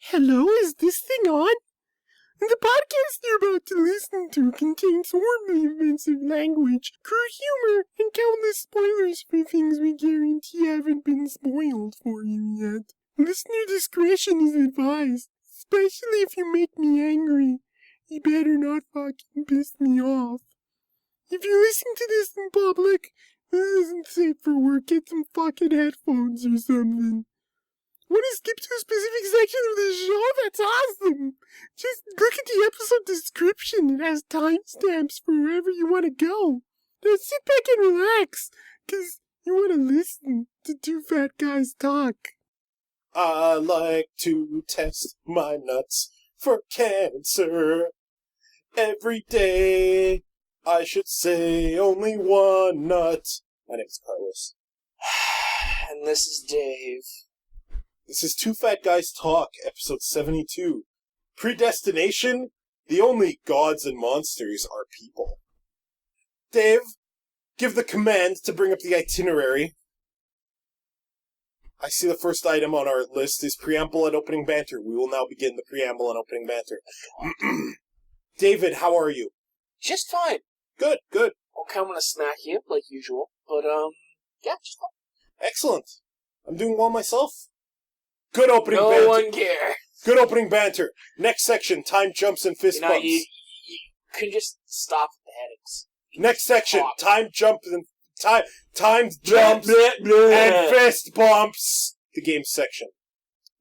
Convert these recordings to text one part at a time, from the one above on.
Hello, is this thing on? The podcast you're about to listen to contains horribly offensive language, crude humor, and countless spoilers for things we guarantee haven't been spoiled for you yet. Listener discretion is advised, especially if you make me angry. You better not fucking piss me off. If you listen to this in public, this isn't safe for work. Get some fucking headphones or something. Want to skip to a specific section of the show? That's awesome! Just look at the episode description. It has timestamps for wherever you want to go. Now sit back and relax, because you want to listen to two fat guys talk. I like to test my nuts for cancer. Every day, I should say only one nut. My name is Carlos. And this is Dave. This is Two Fat Guys Talk, episode 72. Predestination? The only gods and monsters are people. Dave, give the command to bring up the itinerary. I see the first item on our list is Preamble and Opening Banter. We will now begin the Preamble and Opening Banter. David, how are you? Just fine. Good. Okay, I'm gonna smack you up like usual, but yeah, just fine. Excellent. I'm doing well myself. Good opening banter. No one cares. Good opening banter. Next section, time jumps and fist bumps. You can just stop the headings. Next section, time jumps and fist bumps. The game section.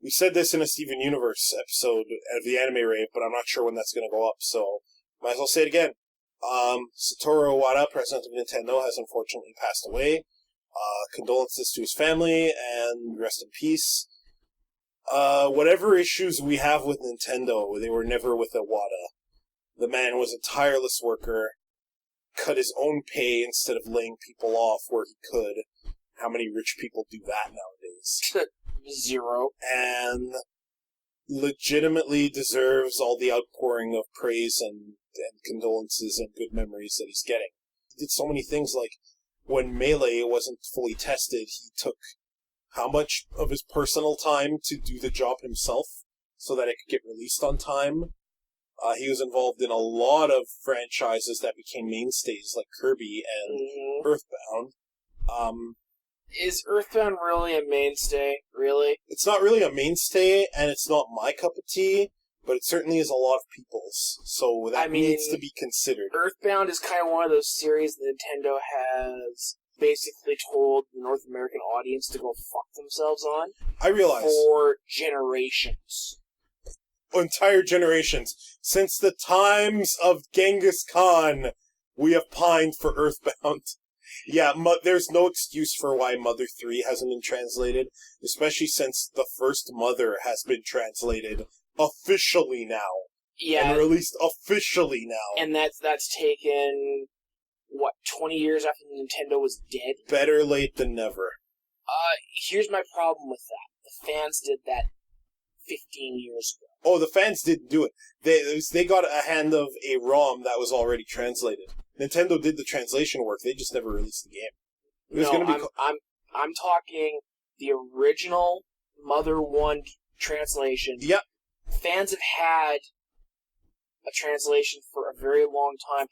We said this in a Steven Universe episode of the Anime Rave, but I'm not sure when that's going to go up, so might as well say it again. Satoru Iwata, president of Nintendo, has unfortunately passed away. Condolences to his family, and rest in peace. Whatever issues we have with Nintendo, they were never with Iwata. The man was a tireless worker, cut his own pay instead of laying people off where he could. How many rich people do that nowadays? Zero. And legitimately deserves all the outpouring of praise and condolences and good memories that he's getting. He did so many things, like when Melee wasn't fully tested, he took how much of his personal time to do the job himself so that it could get released on time. He was involved in a lot of franchises that became mainstays, like Kirby and Earthbound. Is Earthbound really a mainstay? Really? It's not really a mainstay, and it's not my cup of tea, but it certainly is a lot of people's, so that needs to be considered. Earthbound is kind of one of those series that Nintendo has basically told the North American audience to go fuck themselves on. I realize. For generations. Entire generations. Since the times of Genghis Khan, we have pined for Earthbound. Yeah, there's no excuse for why Mother 3 hasn't been translated, especially since the first Mother has been translated officially now. Yeah. And released officially now. And that's taken, 20 years after Nintendo was dead? Better late than never. Here's my problem with that. The fans did that 15 years ago. Oh, the fans didn't do it. They got a hand of a ROM that was already translated. Nintendo did the translation work. They just never released the game. I'm talking the original Mother 1 translation. Yep. Fans have had a translation for a very long time.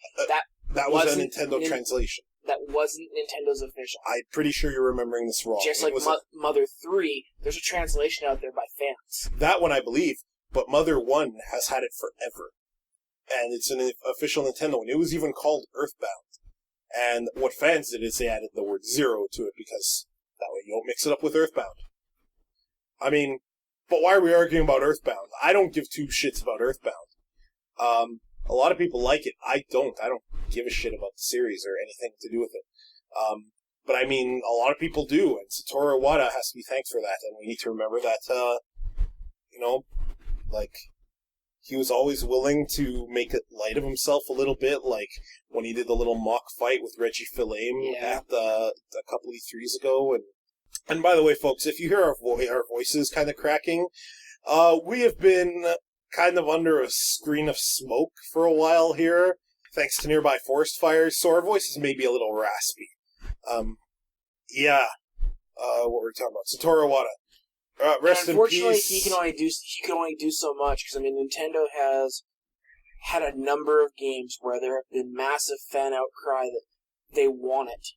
That was a Nintendo translation. That wasn't Nintendo's official. I'm pretty sure you're remembering this wrong. Just like Mother 3, there's a translation out there by fans. That one I believe, but Mother 1 has had it forever. And it's an official Nintendo one. It was even called Earthbound. And what fans did is they added the word 0 to it, because that way you don't mix it up with Earthbound. I mean, but why are we arguing about Earthbound? I don't give two shits about Earthbound. A lot of people like it. I don't give a shit about the series or anything to do with it. But I mean, a lot of people do, and Satoru Iwata has to be thanked for that, and we need to remember that, he was always willing to make light of himself a little bit, like when he did the little mock fight with Reggie Fils-Aime at a couple E3s ago. And by the way, folks, if you hear our voices kind of cracking, we have been kind of under a screen of smoke for a while here, thanks to nearby forest fires, so our voices may be a little raspy. What were we talking about? Satoru Iwata. Rest in unfortunately, peace. he can only do so much because Nintendo has had a number of games where there have been massive fan outcry that they want it,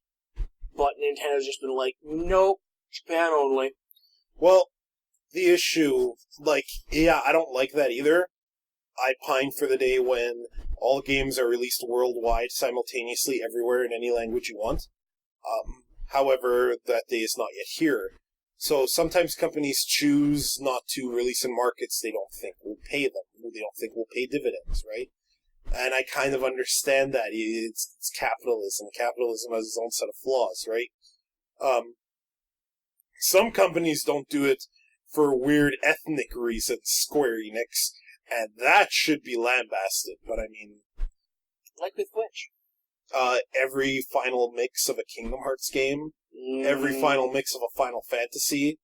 but Nintendo's just been like, nope, Japan only. Well, the issue, I don't like that either. I pine for the day when all games are released worldwide, simultaneously, everywhere, in any language you want. However, that day is not yet here. So sometimes companies choose not to release in markets they don't think will pay them. They don't think will pay dividends, right? And I kind of understand that. It's capitalism. Capitalism has its own set of flaws, right? Some companies don't do it for weird ethnic reasons, Square Enix, and that should be lambasted, but I mean... Like with which? Every final mix of a Kingdom Hearts game, every final mix of a Final Fantasy,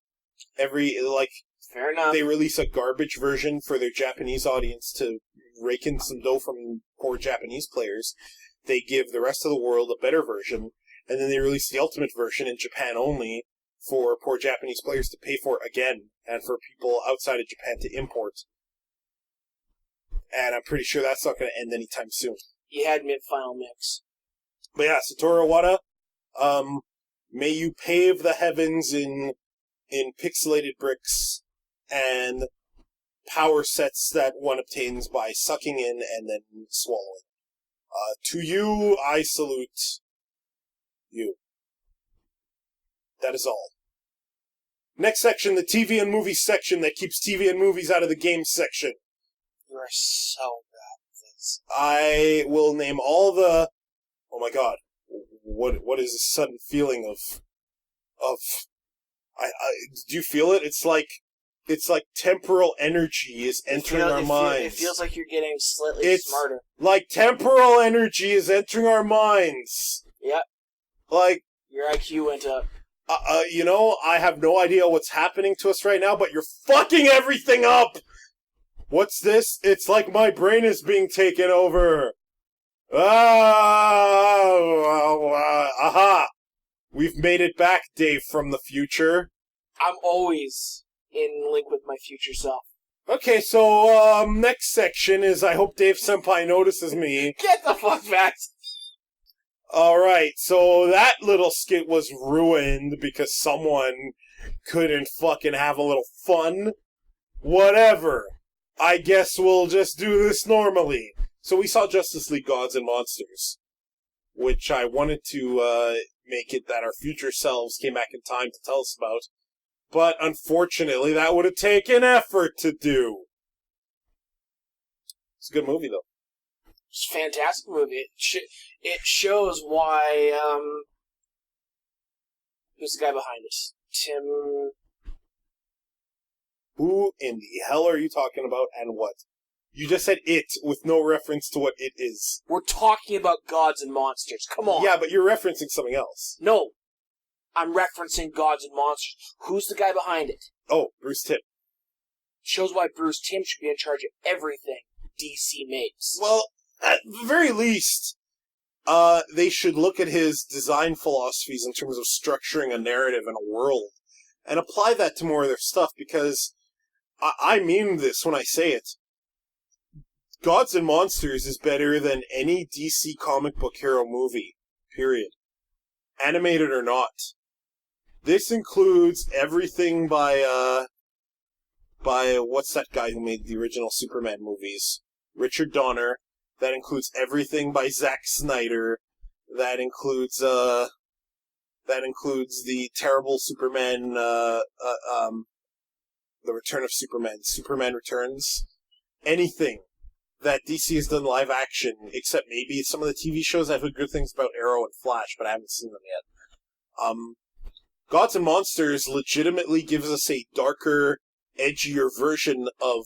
fair enough. They release a garbage version for their Japanese audience to rake in some dough from poor Japanese players. They give the rest of the world a better version, and then they release the ultimate version in Japan only for poor Japanese players to pay for again, and for people outside of Japan to import. And I'm pretty sure that's not going to end anytime soon. You had final mix. But yeah, Satoru Iwata, may you pave the heavens in pixelated bricks and power sets that one obtains by sucking in and then swallowing. To you, I salute you. That is all. Next section, the TV and movies section that keeps TV and movies out of the games section. You are so bad at this. I will name all the... Oh my god. What is this sudden feeling of... Do you feel it? It's like temporal energy is entering our minds. It feels like you're getting slightly smarter. Like temporal energy is entering our minds. Yep. Like... Your IQ went up. I have no idea what's happening to us right now, but you're fucking everything up! What's this? It's like my brain is being taken over. Aha! We've made it back, Dave from the future. I'm always in link with my future self. Okay, so, next section is I hope Dave-Sempai notices me. Get the fuck back! Alright, so that little skit was ruined because someone couldn't fucking have a little fun. Whatever. I guess we'll just do this normally. So we saw Justice League Gods and Monsters, which I wanted to make it that our future selves came back in time to tell us about, but unfortunately that would have taken effort to do. It's a good movie, though. It's a fantastic movie. It shows why, who's the guy behind it? Tim... Who in the hell are you talking about, and what? You just said it, with no reference to what it is. We're talking about Gods and Monsters. Come on. Yeah, but you're referencing something else. No. I'm referencing Gods and Monsters. Who's the guy behind it? Oh, Bruce Timm. Shows why Bruce Timm should be in charge of everything DC makes. Well, at the very least, they should look at his design philosophies in terms of structuring a narrative and a world, and apply that to more of their stuff, because I mean this when I say it. Gods and Monsters is better than any DC comic book hero movie, period. Animated or not. This includes everything by what's that guy who made the original Superman movies? Richard Donner. That includes everything by Zack Snyder. That includes the terrible Superman, The Return of Superman, Superman Returns. Anything that DC has done live action, except maybe some of the TV shows. I've heard good things about Arrow and Flash, but I haven't seen them yet. Gods and Monsters legitimately gives us a darker, edgier version of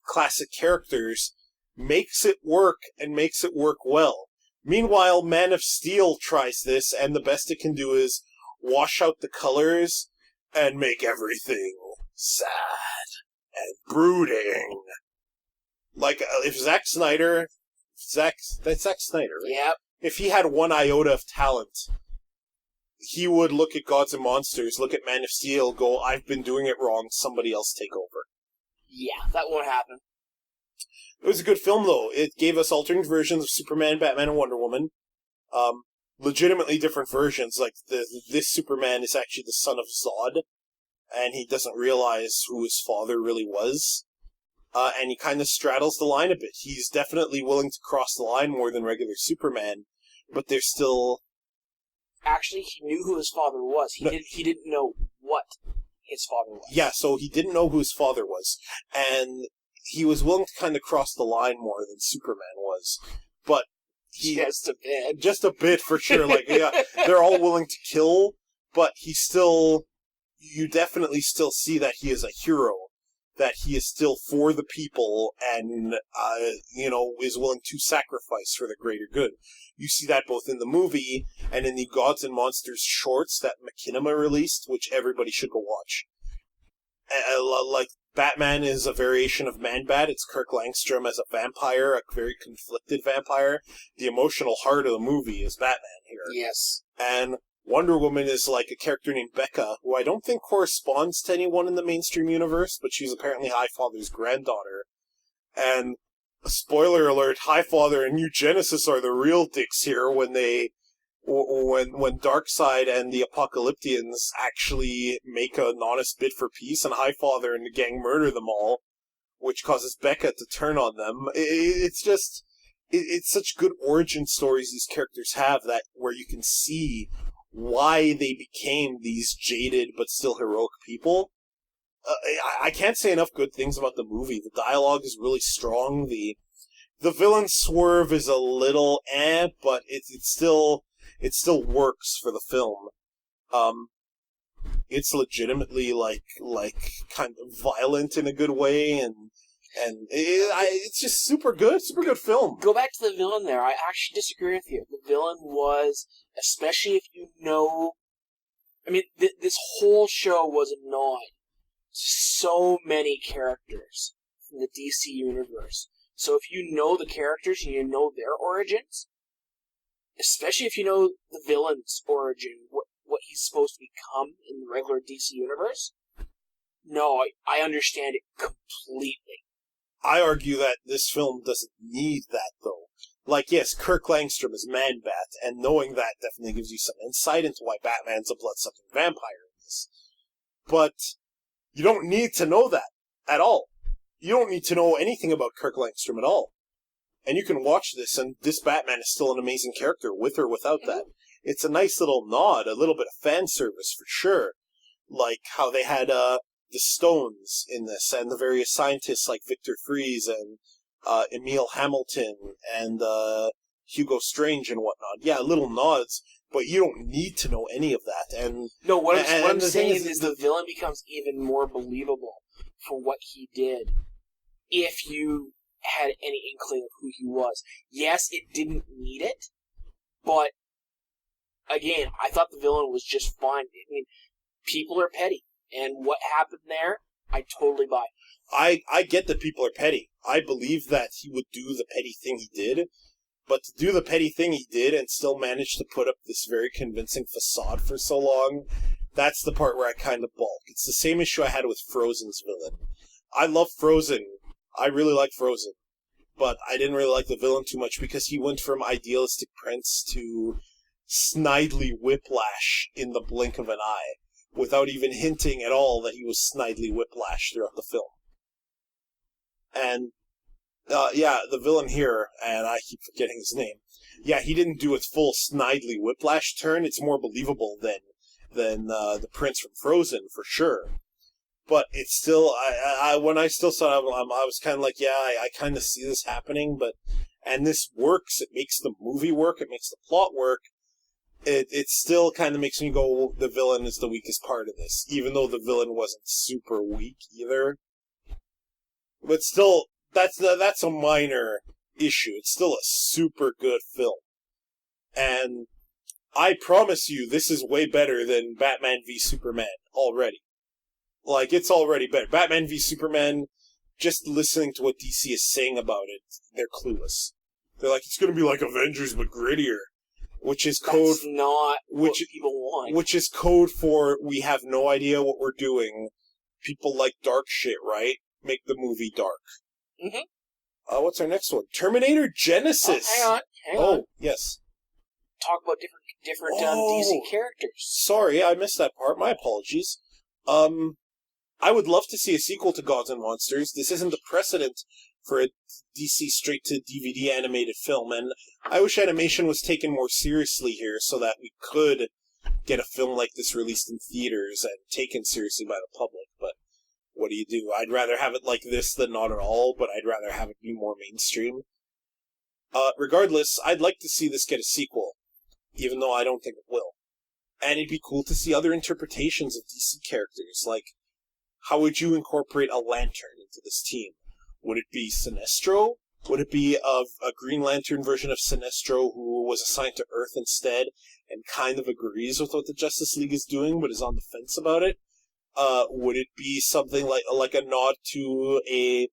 classic characters, makes it work, and makes it work well. Meanwhile, Man of Steel tries this, and the best it can do is wash out the colors and make everything sad and brooding. Like, if Zack Snyder... that's Zack Snyder, right? Yep. If he had one iota of talent, he would look at Gods and Monsters, look at Man of Steel, go, I've been doing it wrong, somebody else take over. Yeah, that won't happen. It was a good film, though. It gave us alternate versions of Superman, Batman, and Wonder Woman. Legitimately different versions. Like, this Superman is actually the son of Zod, and he doesn't realize who his father really was. And he kind of straddles the line a bit. He's definitely willing to cross the line more than regular Superman, but there's still... Actually, he knew who his father was. He didn't know what his father was. Yeah, so he didn't know who his father was. And he was willing to kind of cross the line more than Superman was. But just a bit. Just a bit, for sure. Like, yeah, they're all willing to kill, but he still... You definitely still see that he is a hero. That he is still for the people and, is willing to sacrifice for the greater good. You see that both in the movie and in the Gods and Monsters shorts that Machinima released, which everybody should go watch. Like, Batman is a variation of Man-Bat. It's Kirk Langstrom as a vampire, a very conflicted vampire. The emotional heart of the movie is Batman here. Yes. And Wonder Woman is like a character named Becca, who I don't think corresponds to anyone in the mainstream universe, but she's apparently Highfather's granddaughter. And, spoiler alert, Highfather and New Genisys are the real dicks here when Darkseid and the Apocalyptians actually make an honest bid for peace, and Highfather and the gang murder them all, which causes Becca to turn on them. It's such good origin stories these characters have that where you can see why they became these jaded but still heroic people. I can't say enough good things about the movie. The dialogue is really strong. The villain swerve is a little but it still works for the film. It's legitimately like kind of violent in a good way, and it's just super good film. Go back to the villain there. I actually disagree with you. The villain was, especially if you know... I mean, this whole show was a nod to so many characters from the DC universe. So if you know the characters and you know their origins, especially if you know the villain's origin, what he's supposed to become in the regular DC universe, no, I understand it completely. I argue that this film doesn't need that, though. Like, yes, Kirk Langstrom is Man-Bat, and knowing that definitely gives you some insight into why Batman's a blood-sucking vampire in this. But you don't need to know that at all. You don't need to know anything about Kirk Langstrom at all. And you can watch this, and this Batman is still an amazing character, with or without that. It's a nice little nod, a little bit of fan service, for sure. Like how they had, the Stones in this, and the various scientists like Victor Fries and Emil Hamilton and Hugo Strange and whatnot. Yeah, little nods, but you don't need to know any of that. And no, what I'm saying is the villain becomes even more believable for what he did if you had any inkling of who he was. Yes, it didn't need it, but again, I thought the villain was just fine. I mean, people are petty. And what happened there, I totally buy. I get that people are petty. I believe that he would do the petty thing he did, but to do the petty thing he did and still manage to put up this very convincing facade for so long, that's the part where I kind of balk. It's the same issue I had with Frozen's villain. I love Frozen. I really like Frozen. But I didn't really like the villain too much because he went from idealistic prince to snidely Whiplash in the blink of an eye, without even hinting at all that he was snidely Whiplash throughout the film. And, the villain here, and I keep forgetting his name, yeah, he didn't do his full snidely Whiplash turn. It's more believable than the prince from Frozen, for sure. But it's still, when I still saw it, I was kind of like, yeah, I kind of see this happening, and this works. It makes the movie work. It makes the plot work. It still kind of makes me go, well, the villain is the weakest part of this, even though the villain wasn't super weak either. But still, that's a minor issue. It's still a super good film. And I promise you, this is way better than Batman v Superman already. Like, it's already better. Batman v Superman, just listening to what DC is saying about it, they're clueless. They're like, it's gonna be like Avengers, but grittier. which is code. That's not what people want. Which is code for we have no idea what we're doing. People like dark shit, right? Make the movie dark. Mm-hmm. What's our next one? Terminator Genisys. Hang on. Yes. Talk about different DC characters. Sorry, I missed that part. My apologies. I would love to see a sequel to Gods and Monsters. This isn't the precedent for a DC straight-to-DVD animated film, and I wish animation was taken more seriously here so that we could get a film like this released in theaters and taken seriously by the public, but what do you do? I'd rather have it like this than not at all, but I'd rather have it be more mainstream. Regardless, I'd like to see this get a sequel, even though I don't think it will. And it'd be cool to see other interpretations of DC characters, like, how would you incorporate a Lantern into this team? Would it be Sinestro? Would it be a Green Lantern version of Sinestro who was assigned to Earth instead and kind of agrees with what the Justice League is doing but is on the fence about it? Would it be something like a nod to a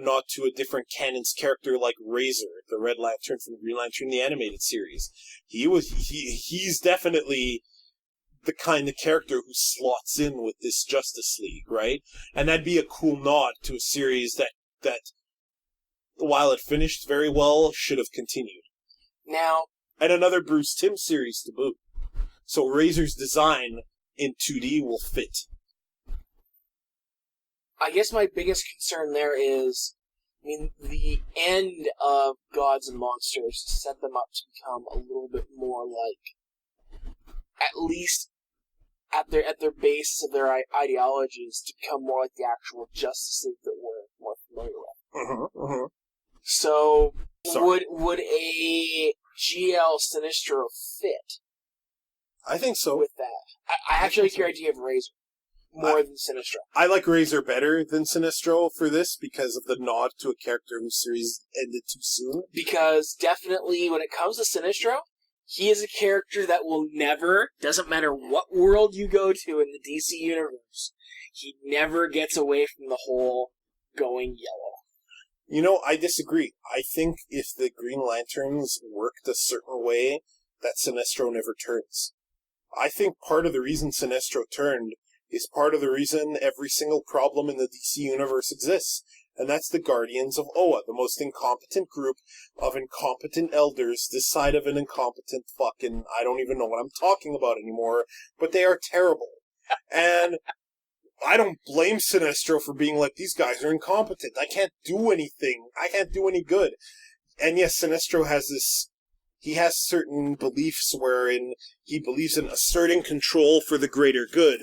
nod to a different canon's character like Razor, the Red Lantern from Green Lantern, the animated series? He's definitely the kind of character who slots in with this Justice League, right? And that'd be a cool nod to a series that while it finished very well, should have continued. Now, and another Bruce Timm series to boot. So Razor's design in 2D will fit. I guess my biggest concern there is, the end of Gods and Monsters set them up to become a little bit more like, at least at their base of their ideologies, to become more like the actual Justice League that we're more familiar with. So, would a GL Sinestro fit? I think so. With that, I actually like your idea of Razor more than Sinestro. I like Razor better than Sinestro for this because of the nod to a character whose series ended too soon. Because definitely, when it comes to Sinestro, he is a character that will never, doesn't matter what world you go to in the DC universe, he never gets away from the whole going yellow. You know, I disagree. I think if the Green Lanterns worked a certain way, that Sinestro never turns. I think part of the reason Sinestro turned is part of the reason every single problem in the DC universe exists. And that's the Guardians of Oa, the most incompetent group of incompetent elders this side of an incompetent fucking... I don't even know what I'm talking about anymore, but they are terrible. And I don't blame Sinestro for being like, these guys are incompetent. I can't do anything. I can't do any good. And yes, Sinestro has this... He has certain beliefs wherein he believes in asserting control for the greater good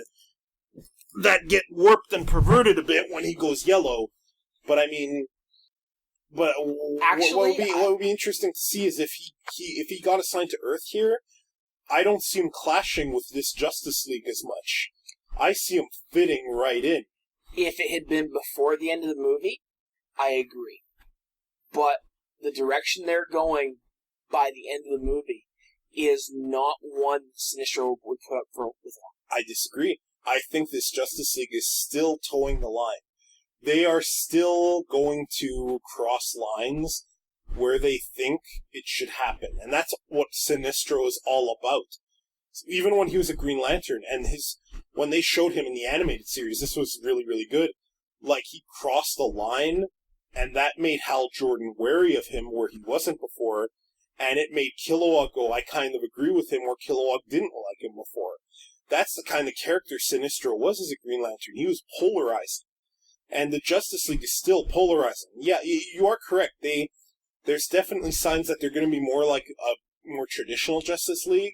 that get warped and perverted a bit when he goes yellow. But Actually, what would be interesting to see is if he got assigned to Earth here, I don't see him clashing with this Justice League as much. I see him fitting right in. If it had been before the end of the movie, I agree. But the direction they're going by the end of the movie is not one Sinestro would put up for with long. I disagree. I think this Justice League is still towing the line. They are still going to cross lines where they think it should happen. And that's what Sinestro is all about. So even when he was a Green Lantern, and when they showed him in the animated series, this was really, really good. Like, he crossed the line, and that made Hal Jordan wary of him where he wasn't before, and it made Kilowog go, I kind of agree with him, where Kilowog didn't like him before. That's the kind of character Sinestro was as a Green Lantern. He was polarizing. And the Justice League is still polarizing. Yeah, you are correct. There's definitely signs that they're going to be more like a more traditional Justice League.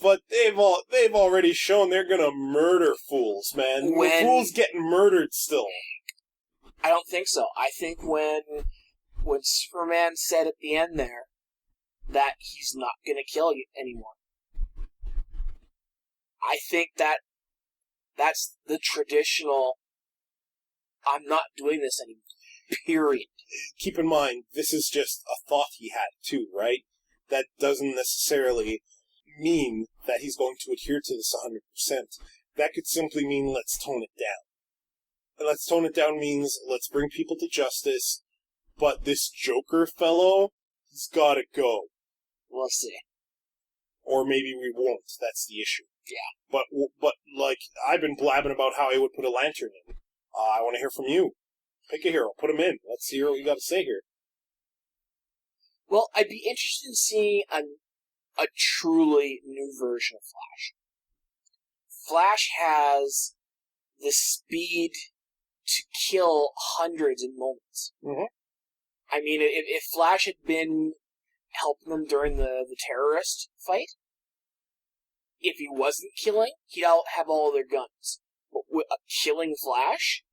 But they've already shown they're going to murder fools, man. Fools getting murdered still. I don't think so. I think when Superman said at the end there that he's not going to kill you anymore, I think that's the traditional, I'm not doing this anymore, period. Keep in mind, this is just a thought he had too, right? That doesn't necessarily mean that he's going to adhere to this 100%. That could simply mean let's tone it down. And let's tone it down means let's bring people to justice, but this Joker fellow, he's gotta go. We'll see. Or maybe we won't. That's the issue. Yeah. But like, I've been blabbing about how I would put a lantern in. I want to hear from you. Pick a hero. Put him in. Let's hear what you got to say here. Well, I'd be interested in seeing a truly new version of Flash. Flash has the speed to kill hundreds in moments. Mm-hmm. I mean, if Flash had been helping them during the terrorist fight, if he wasn't killing, he'd have all of their guns. But with a killing Flash,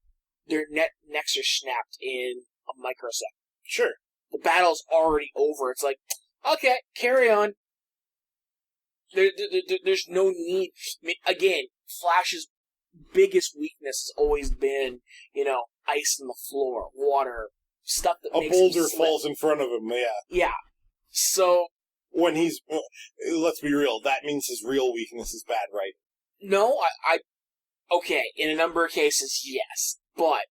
their necks are snapped in a microsecond. Sure. The battle's already over. It's like, okay, carry on. There's no need. I mean, again, Flash's biggest weakness has always been, ice on the floor, water, stuff that makes him boulder slip. falls in front of him, yeah. Yeah. So... When he's... let's be real, that means his real weakness is bad writing. No, okay, in a number of cases, yes. But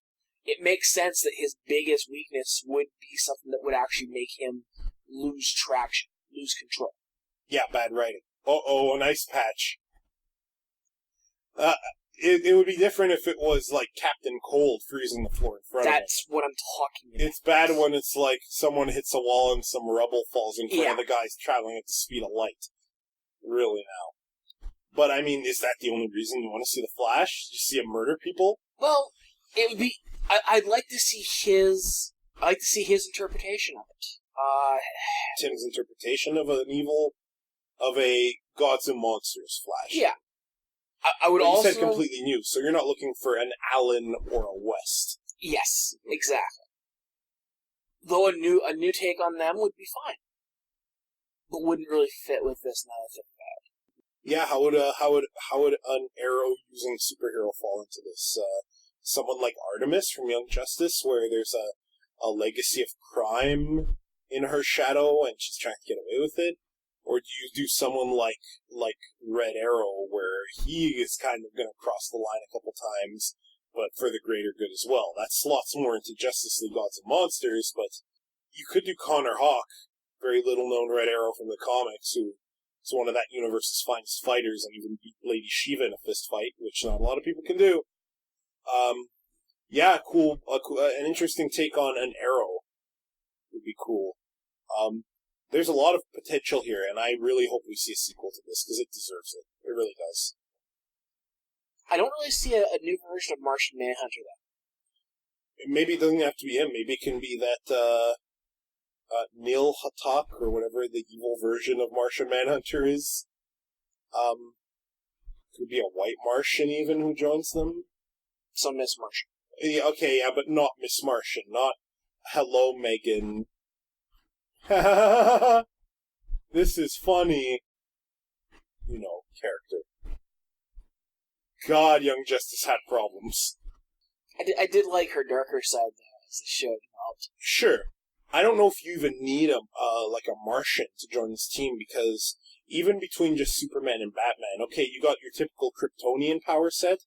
it makes sense that his biggest weakness would be something that would actually make him lose traction, lose control. Yeah, bad writing. Uh-oh, an ice patch. It would be different if it was like Captain Cold freezing the floor in front of him. That's what I'm talking about. It's bad when it's like someone hits a wall and some rubble falls in front of the guys traveling at the speed of light. Really now. But I mean, is that the only reason you want to see the Flash? You see him murder people? Well, it would be... I'd like to see his... I'd like to see his interpretation of it. Tim's interpretation of a Gods and Monsters Flash. Yeah. I would also... You said completely new, so you're not looking for an Allen or a West. Yes, exactly. Though a new take on them would be fine. But wouldn't really fit with this now that I think about it. Yeah, how would an Arrow using superhero fall into this? Someone like Artemis from Young Justice, where there's a legacy of crime in her shadow and she's trying to get away with it? Or do you do someone like Red Arrow, where he is kind of going to cross the line a couple times, but for the greater good as well? That slots more into Justice League Gods and Monsters, but you could do Connor Hawke, very little known Red Arrow from the comics, who is one of that universe's finest fighters and even beat Lady Shiva in a fist fight, which not a lot of people can do. Yeah, cool. An interesting take on an Arrow would be cool. There's a lot of potential here, and I really hope we see a sequel to this, because it deserves it. It really does. I don't really see a new version of Martian Manhunter, though. Maybe it doesn't have to be him. Maybe it can be that Neil Hatak, or whatever the evil version of Martian Manhunter is. Could be a white Martian, even, who joins them. So Miss Martian. Yeah, okay, yeah, but not Miss Martian. Not Hello, Megan. This is funny. Character. God, Young Justice had problems. I did like her darker side, though, as the show developed. Sure. I don't know if you even need a Martian to join this team, because even between just Superman and Batman, okay, you got your typical Kryptonian power set,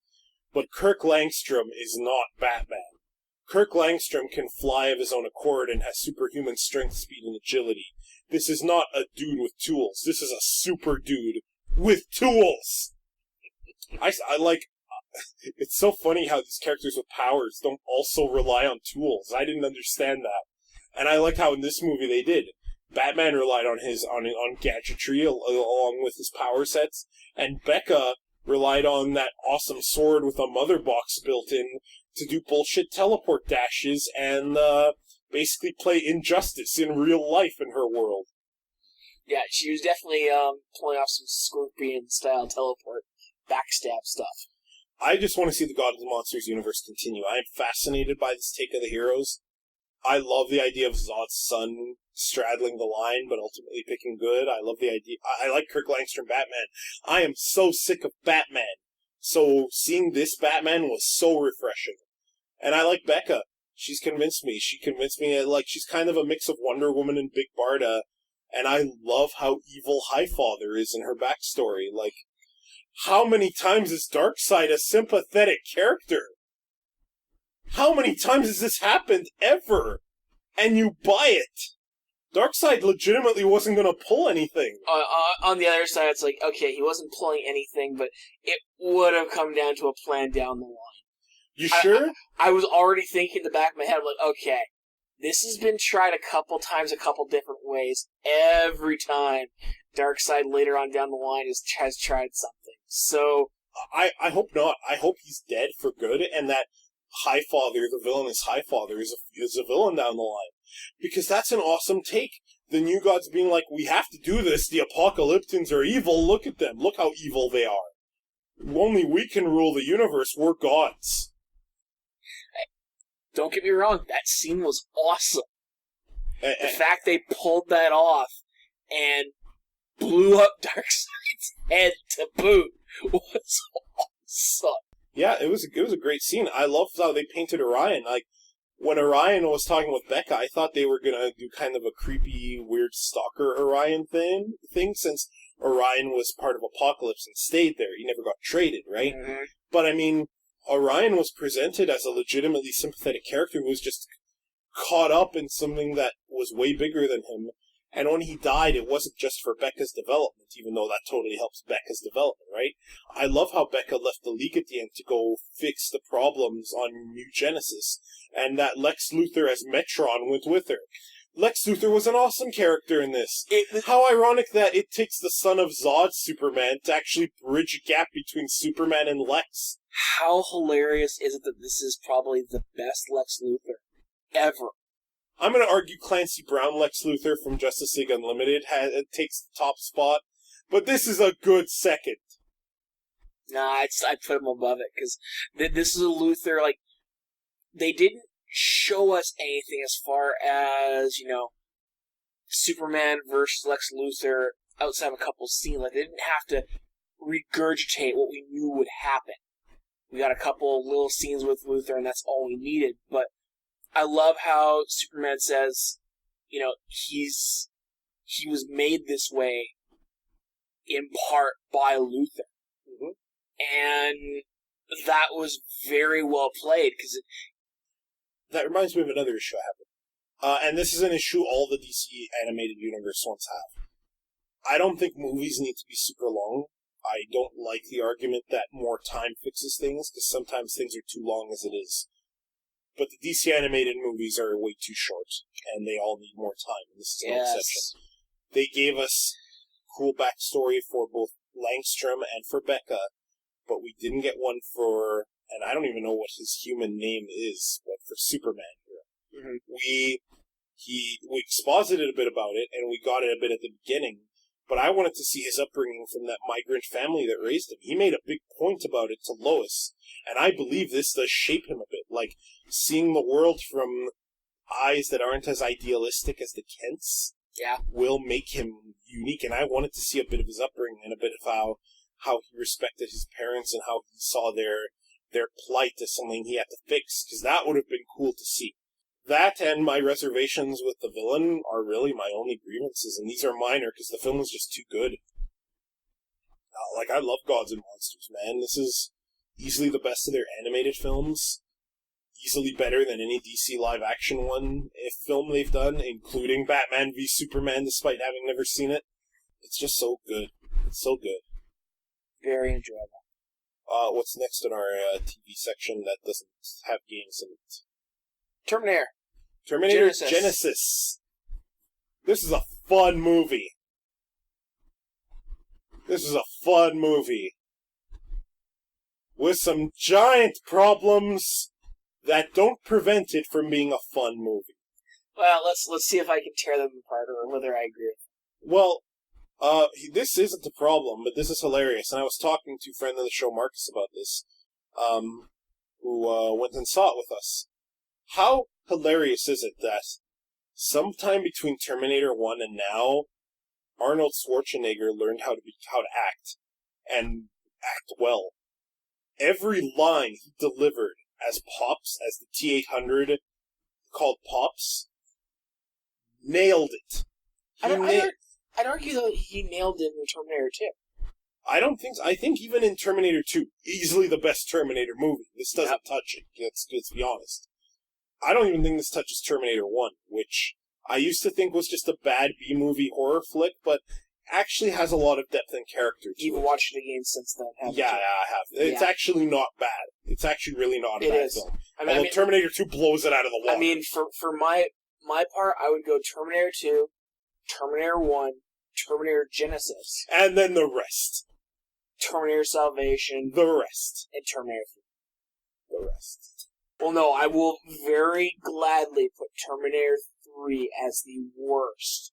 but Kirk Langstrom is not Batman. Kirk Langstrom can fly of his own accord and has superhuman strength, speed, and agility. This is not a dude with tools. This is a super dude with tools! I like... It's so funny how these characters with powers don't also rely on tools. I didn't understand that. And I like how in this movie they did. Batman relied on on gadgetry along with his power sets, and Becca relied on that awesome sword with a mother box built in to do bullshit teleport dashes and basically play Injustice in real life in her world. Yeah, she was definitely pulling off some Scorpion-style teleport backstab stuff. I just want to see the Gods and Monsters universe continue. I am fascinated by this take of the heroes. I love the idea of Zod's son straddling the line, but ultimately picking good. I love the idea. I like Kirk Langstrom Batman. I am so sick of Batman. So seeing this Batman was so refreshing. And I like Becca. She's convinced me. She convinced me, she's kind of a mix of Wonder Woman and Big Barda. And I love how evil Highfather is in her backstory. How many times is Darkseid a sympathetic character? How many times has this happened ever? And you buy it? Darkseid legitimately wasn't going to pull anything. On the other side, it's like, okay, he wasn't pulling anything, but it would have come down to a plan down the line. You sure? I was already thinking in the back of my head, I'm like, okay, this has been tried a couple times, a couple different ways. Every time, Darkseid later on down the line has tried something. So I hope not. I hope he's dead for good, and that Highfather, the villainous Highfather, is a villain down the line. Because that's an awesome take. The New Gods being like, we have to do this, the Apocalyptans are evil, look at them, look how evil they are. Only we can rule the universe, we're gods. Don't get me wrong, that scene was awesome. The fact they pulled that off and blew up Darkseid's head to boot was awesome. Yeah, it was a great scene. I loved how they painted Orion. Like, when Orion was talking with Becca, I thought they were gonna do kind of a creepy, weird stalker Orion thing since Orion was part of Apocalypse and stayed there. He never got traded, right? Mm-hmm. But, I mean, Orion was presented as a legitimately sympathetic character who was just caught up in something that was way bigger than him. And when he died, it wasn't just for Becca's development, even though that totally helps Becca's development, right? I love how Becca left the League at the end to go fix the problems on New Genisys, and that Lex Luthor as Metron went with her. Lex Luthor was an awesome character in this. How ironic that it takes the son of Zod Superman to actually bridge a gap between Superman and Lex. How hilarious is it that this is probably the best Lex Luthor ever? I'm going to argue Clancy Brown Lex Luthor from Justice League Unlimited takes the top spot, but this is a good second. Nah, I put him above it, because this is a Luthor, like, they didn't show us anything as far as, Superman versus Lex Luthor outside of a couple scenes. Like, they didn't have to regurgitate what we knew would happen. We got a couple little scenes with Luthor, and that's all we needed, but I love how Superman says, he was made this way in part by Luthor. Mm-hmm. And that was very well played, because that reminds me of another issue I have. And this is an issue all the DC animated universe ones have. I don't think movies need to be super long. I don't like the argument that more time fixes things, because sometimes things are too long as it is. But the DC animated movies are way too short, and they all need more time, and this is no exception. They gave us cool backstory for both Langstrom and for Becca, but we didn't get one for, and I don't even know what his human name is, but for Superman here. Mm-hmm. We exposited a bit about it, and we got it a bit at the beginning, but I wanted to see his upbringing from that migrant family that raised him. He made a big point about it to Lois, and I believe this does shape him a bit. Like, seeing the world from eyes that aren't as idealistic as the Kents will make him unique, and I wanted to see a bit of his upbringing and a bit of how he respected his parents and how he saw their plight as something he had to fix, because that would have been cool to see. That and my reservations with the villain are really my only grievances, and these are minor because the film was just too good. I love Gods and Monsters, man. This is easily the best of their animated films. Easily better than any DC live-action film they've done, including Batman v Superman, despite having never seen it. It's just so good. It's so good. Very enjoyable. What's next in our TV section that doesn't have games in it? Terminator Genisys. This is a fun movie. With some giant problems that don't prevent it from being a fun movie. Well, let's see if I can tear them apart or whether I agree. Well, this isn't a problem, but this is hilarious. And I was talking to a friend of the show, Marcus, about this, who went and saw it with us. How hilarious is it that sometime between Terminator 1 and now, Arnold Schwarzenegger learned how to act, and act well. Every line he delivered as Pops, as the T-800 called Pops, nailed it. I'd argue that he nailed it in Terminator 2. I think even in Terminator 2, easily the best Terminator movie. This doesn't touch it, let's be honest. I don't even think this touches Terminator 1, which I used to think was just a bad B-movie horror flick, but actually has a lot of depth and character to You've it. watched it again since then, haven't you? Yeah, I have. It's actually not bad. It's actually really not a bad film. Although Terminator 2 blows it out of the water. I mean, for my part, I would go Terminator 2, Terminator 1, Terminator Genisys. And then the rest. Terminator Salvation. The rest. And Terminator 3. The rest. Well, no, I will very gladly put Terminator 3 as the worst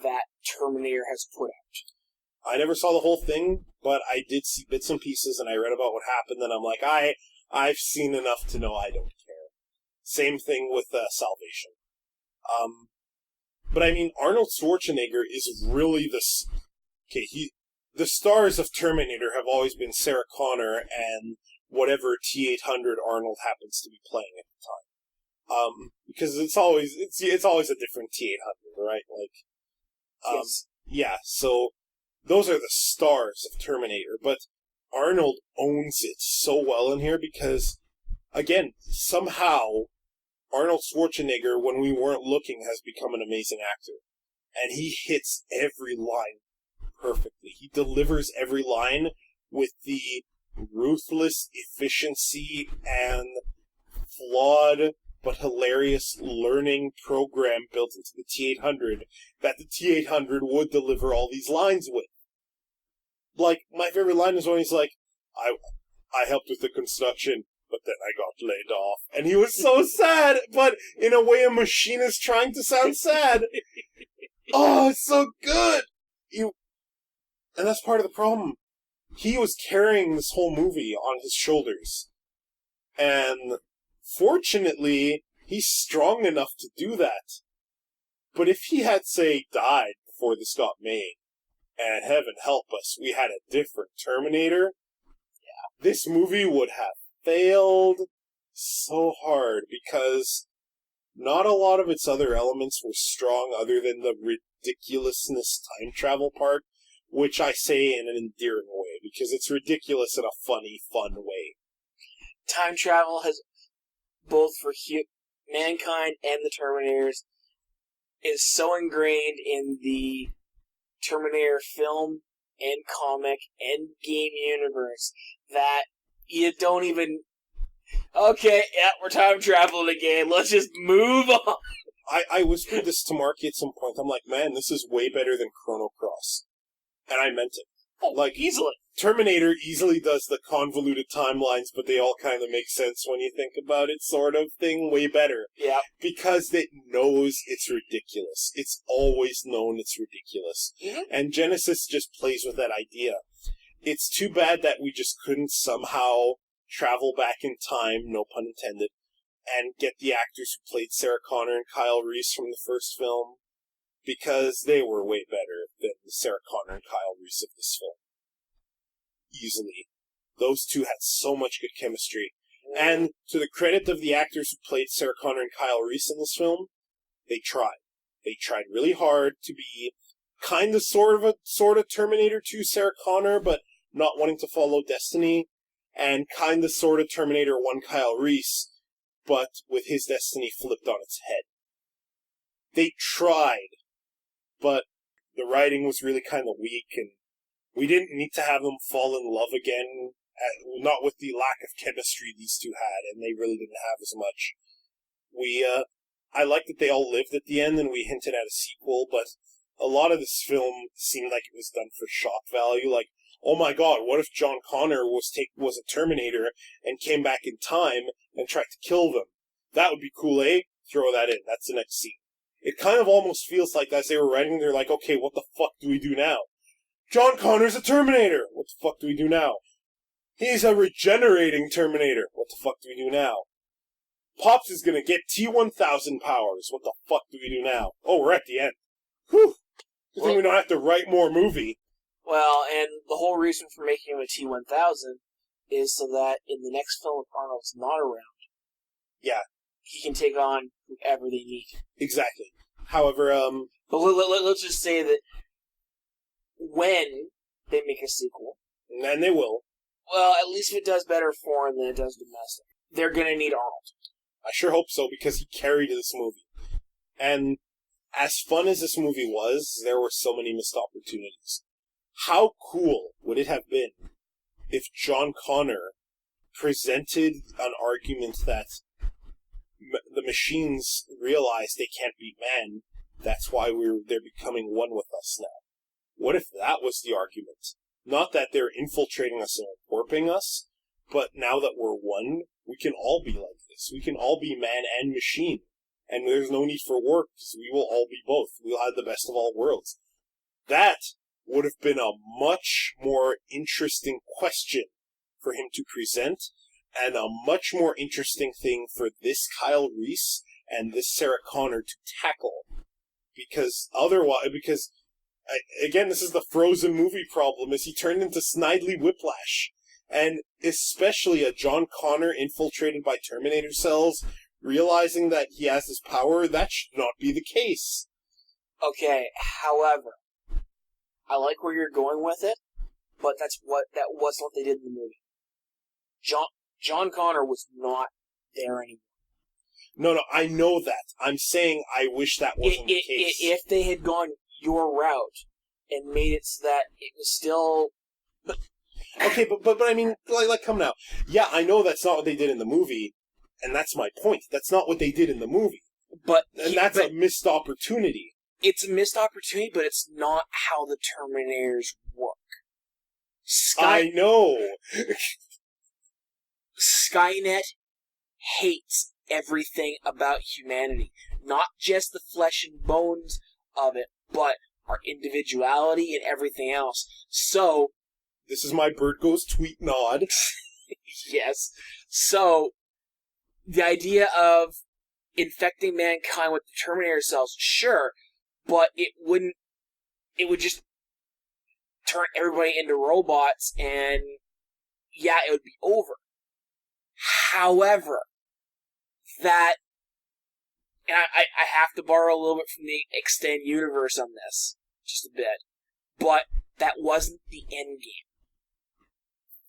that Terminator has put out. I never saw the whole thing, but I did see bits and pieces, and I read about what happened, and I'm like, I've seen enough to know I don't care. Same thing with Salvation. But I mean, Arnold Schwarzenegger is really the stars of Terminator have always been Sarah Connor and whatever T-800 Arnold happens to be playing at the time. Because it's always a different T-800, right? Like, Yes. Yeah, so those are the stars of Terminator, but Arnold owns it so well in here because, again, somehow Arnold Schwarzenegger, when we weren't looking, has become an amazing actor. And he hits every line perfectly. He delivers every line with the ruthless efficiency and flawed but hilarious learning program built into the T-800 that the T-800 would deliver all these lines with. Like, my favorite line is when he's like, I helped with the construction, but then I got laid off. And he was so sad, but in a way a machine is trying to sound sad. Oh, it's so good! And that's part of the problem. He was carrying this whole movie on his shoulders. And fortunately, he's strong enough to do that. But if he had, say, died before this got made, and heaven help us, we had a different Terminator, this movie would have failed so hard because not a lot of its other elements were strong other than the ridiculousness time travel part, which I say in an endearing way because it's ridiculous in a funny, fun way. Time travel has, both for mankind and the Terminators, is so ingrained in the Terminator film and comic and game universe that you don't even... Okay, yeah, we're time traveling again. Let's just move on. I whispered this to Marky at some point. I'm like, man, this is way better than Chrono Cross. And I meant it. Oh, like, easily. Terminator easily does the convoluted timelines, but they all kind of make sense when you think about it, sort of thing, way better. Yeah. Because it knows it's ridiculous. It's always known it's ridiculous. Mm-hmm. And Genisys just plays with that idea. It's too bad that we just couldn't somehow travel back in time, no pun intended, and get the actors who played Sarah Connor and Kyle Reese from the first film, because they were way better than the Sarah Connor and Kyle Reese of this film. Easily. Those two had so much good chemistry. And to the credit of the actors who played Sarah Connor and Kyle Reese in this film, they tried. They tried really hard to be kind of sort of Terminator 2 Sarah Connor, but not wanting to follow destiny, and kind of sort of Terminator 1 Kyle Reese, but with his destiny flipped on its head. They tried, but the writing was really kind of weak, and we didn't need to have them fall in love again, not with the lack of chemistry these two had, and they really didn't have as much. I liked that they all lived at the end, and we hinted at a sequel, but a lot of this film seemed like it was done for shock value, like, oh my god, what if John Connor was a Terminator and came back in time and tried to kill them? That would be cool, eh? Throw that in, that's the next scene. It kind of almost feels like as they were writing, they're like, okay, what the fuck do we do now? John Connor's a Terminator! What the fuck do we do now? He's a regenerating Terminator! What the fuck do we do now? Pops is gonna get T-1000 powers! What the fuck do we do now? Oh, we're at the end. Whew! Good thing we don't have to write more movie. Well, and the whole reason for making him a T-1000 is so that in the next film, if Arnold's not around, yeah, he can take on whoever they need. Exactly. However, But let's just say that when they make a sequel, and they will, well, at least if it does better foreign than it does domestic, they're gonna need Arnold. I sure hope so, because he carried this movie. And as fun as this movie was, there were so many missed opportunities. How cool would it have been if John Connor presented an argument that the machines realize they can't beat man, that's why they're becoming one with us now? What if that was the argument? Not that they're infiltrating us and warping us, but now that we're one, we can all be like this. We can all be man and machine. And there's no need for war, because we will all be both. We'll have the best of all worlds. That would have been a much more interesting question for him to present, and a much more interesting thing for this Kyle Reese and this Sarah Connor to tackle. Because again, this is the Frozen movie problem, is he turned into Snidely Whiplash. And especially a John Connor infiltrated by Terminator cells, realizing that he has his power, that should not be the case. Okay, however, I like where you're going with it, but that wasn't what they did in the movie. John Connor was not there anymore. No, I know that. I'm saying I wish that wasn't the case. If they had gone your route and made it so that it was still... Okay, but I mean, like, come now. Yeah, I know that's not what they did in the movie, and that's my point. That's not what they did in the movie. That's a missed opportunity. It's a missed opportunity, but it's not how the Terminators work. I know! Skynet hates everything about humanity. Not just the flesh and bones of it, but our individuality and everything else. So... This is my Bird Goes tweet nod. Yes. So, the idea of infecting mankind with the Terminator cells, sure, but it would just turn everybody into robots, and yeah, it would be over. However, and I have to borrow a little bit from the extended universe on this, just a bit, but that wasn't the end game.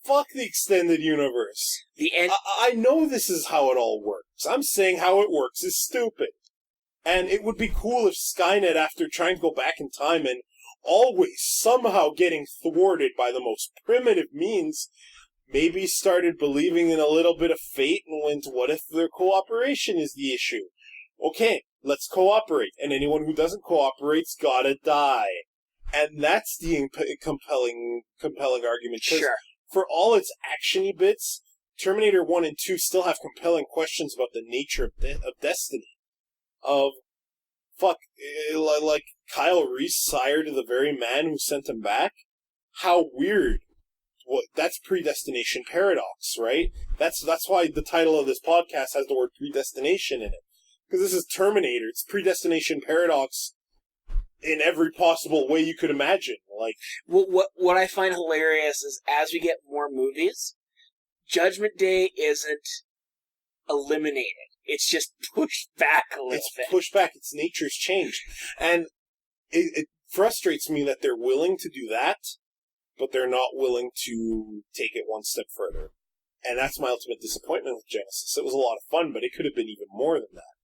Fuck the extended universe. I know this is how it all works. I'm saying how it works is stupid. And it would be cool if Skynet, after trying to go back in time and always somehow getting thwarted by the most primitive means, maybe started believing in a little bit of fate and went, what if their cooperation is the issue? Okay, let's cooperate. And anyone who doesn't cooperate's gotta die. And that's the compelling argument. Sure. For all its actiony bits, Terminator 1 and 2 still have compelling questions about the nature of destiny. Like Kyle Reese sired the very man who sent him back? How weird. That's predestination paradox, right? That's why the title of this podcast has the word predestination in it. Because this is Terminator. It's predestination paradox in every possible way you could imagine. Like, what I find hilarious is as we get more movies, Judgment Day isn't eliminated. It's just pushed back a little bit. It's pushed back. Its nature's changed. And it frustrates me that they're willing to do that, but they're not willing to take it one step further. And that's my ultimate disappointment with Genisys. It was a lot of fun, but it could have been even more than that.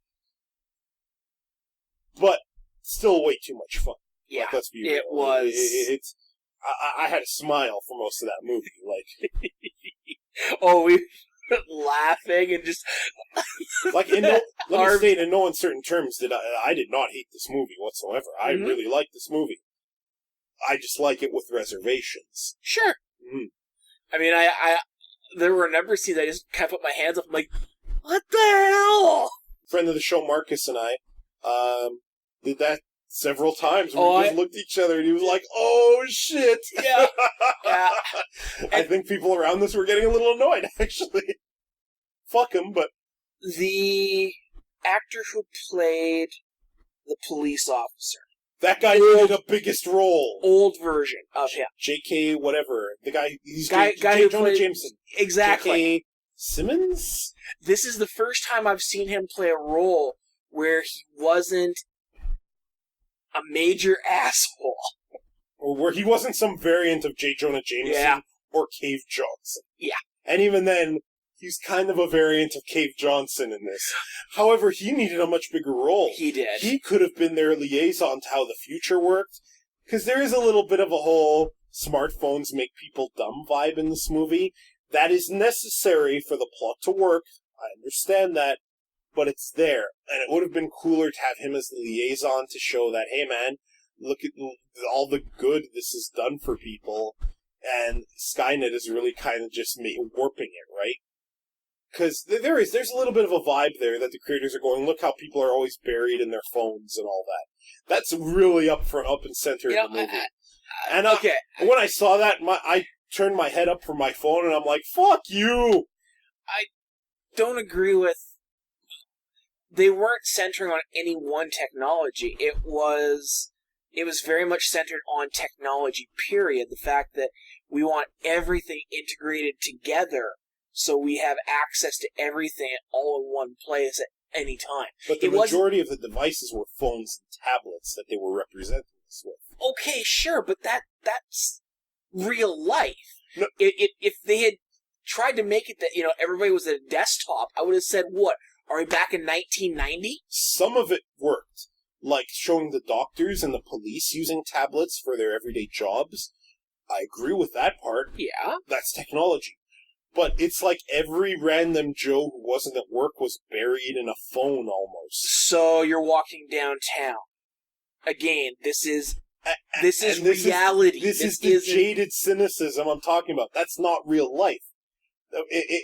But still way too much fun. Yeah, like, let's be real. It was. It's. I had a smile for most of that movie. Like, oh, we laughing and just like let me state in no uncertain terms that I did not hate this movie whatsoever. I really like this movie. I just like it with reservations. Sure. Mm-hmm. I mean, I there were a number of scenes I just kind of put my hands up. I'm like, what the hell? Friend of the show, Marcus, and I did that several times. We just looked at each other, and he was like, "Oh shit!" Yeah, yeah. I think people around us were getting a little annoyed. Actually, fuck him. But the actor who played the police officer, that guy needed a biggest role. Old version of him, J.K. whatever. The guy, guy who Jonah played Jameson. Exactly. J.K. Simmons. This is the first time I've seen him play a role where he wasn't a major asshole. Or where he wasn't some variant of J. Jonah Jameson or Cave Johnson. Yeah. And even then, he's kind of a variant of Cave Johnson in this. However, he needed a much bigger role. He did. He could have been their liaison to how the future worked, because there is a little bit of a whole smartphones make people dumb vibe in this movie. That is necessary for the plot to work. I understand that, but it's there. And it would have been cooler to have him as the liaison to show that, hey man, look at all the good this has done for people, and Skynet is really kind of just warping it, right? Because there's a little bit of a vibe there that the creators are going, look how people are always buried in their phones and all that. That's really up and center in the movie. Okay. When I saw that, I turned my head up from my phone and I'm like, fuck you! I don't agree with... They weren't centering on any one technology. It was very much centered on technology, period. The fact that we want everything integrated together so we have access to everything all in one place at any time. But the majority of the devices were phones and tablets that they were representing this with. Okay, sure, but that's real life. No. If they had tried to make it that, everybody was at a desktop, I would have said, what, are we back in 1990? Some of it worked, like showing the doctors and the police using tablets for their everyday jobs. I agree with that part. Yeah. That's technology. But it's like every random Joe who wasn't at work was buried in a phone almost. So you're walking downtown. Again, this is reality. This is the jaded cynicism I'm talking about. That's not real life.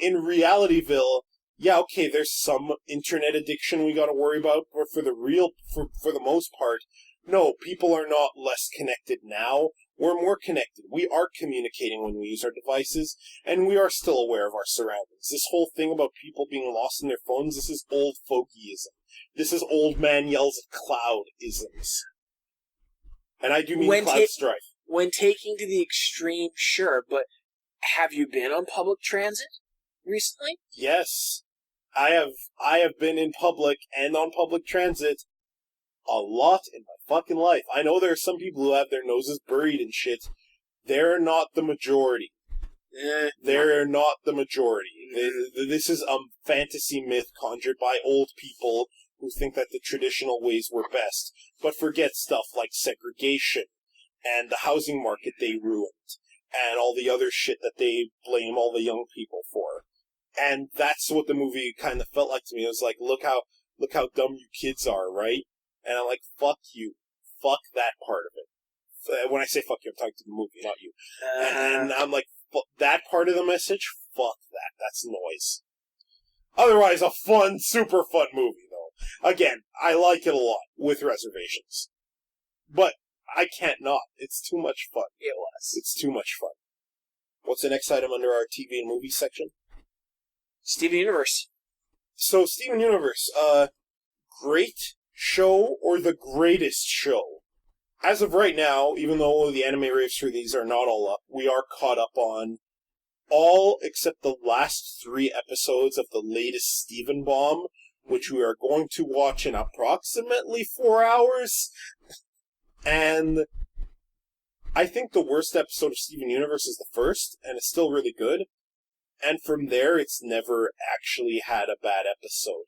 In Realityville, yeah, okay, there's some internet addiction we gotta worry about, but for the most part, no, people are not less connected now. We're more connected. We are communicating when we use our devices, and we are still aware of our surroundings. This whole thing about people being lost in their phones, this is old fogeyism. This is old man yells at cloud-isms. And I do mean cloud strife. When taking to the extreme, sure, but have you been on public transit recently? Yes. I have been in public and on public transit a lot in my fucking life. I know there are some people who have their noses buried in shit. They're not the majority. They're not the majority. This is a fantasy myth conjured by old people who think that the traditional ways were best, but forget stuff like segregation and the housing market they ruined and all the other shit that they blame all the young people for. And that's what the movie kind of felt like to me. It was like, look how dumb you kids are, right? And I'm like, fuck you. Fuck that part of it. When I say fuck you, I'm talking to the movie, not you. And I'm like, that part of the message, fuck that. That's noise. Otherwise, a fun, super fun movie, though. Again, I like it a lot, with reservations. But I can't not. It's too much fun. It was. It's too much fun. What's the next item under our TV and movie section? Steven Universe. So, Steven Universe, great show or the greatest show? As of right now, even though the anime raves for these are not all up, we are caught up on all except the last 3 episodes of the latest Steven Bomb, which we are going to watch in approximately 4 hours. And I think the worst episode of Steven Universe is the first, and it's still really good. And from there, it's never actually had a bad episode.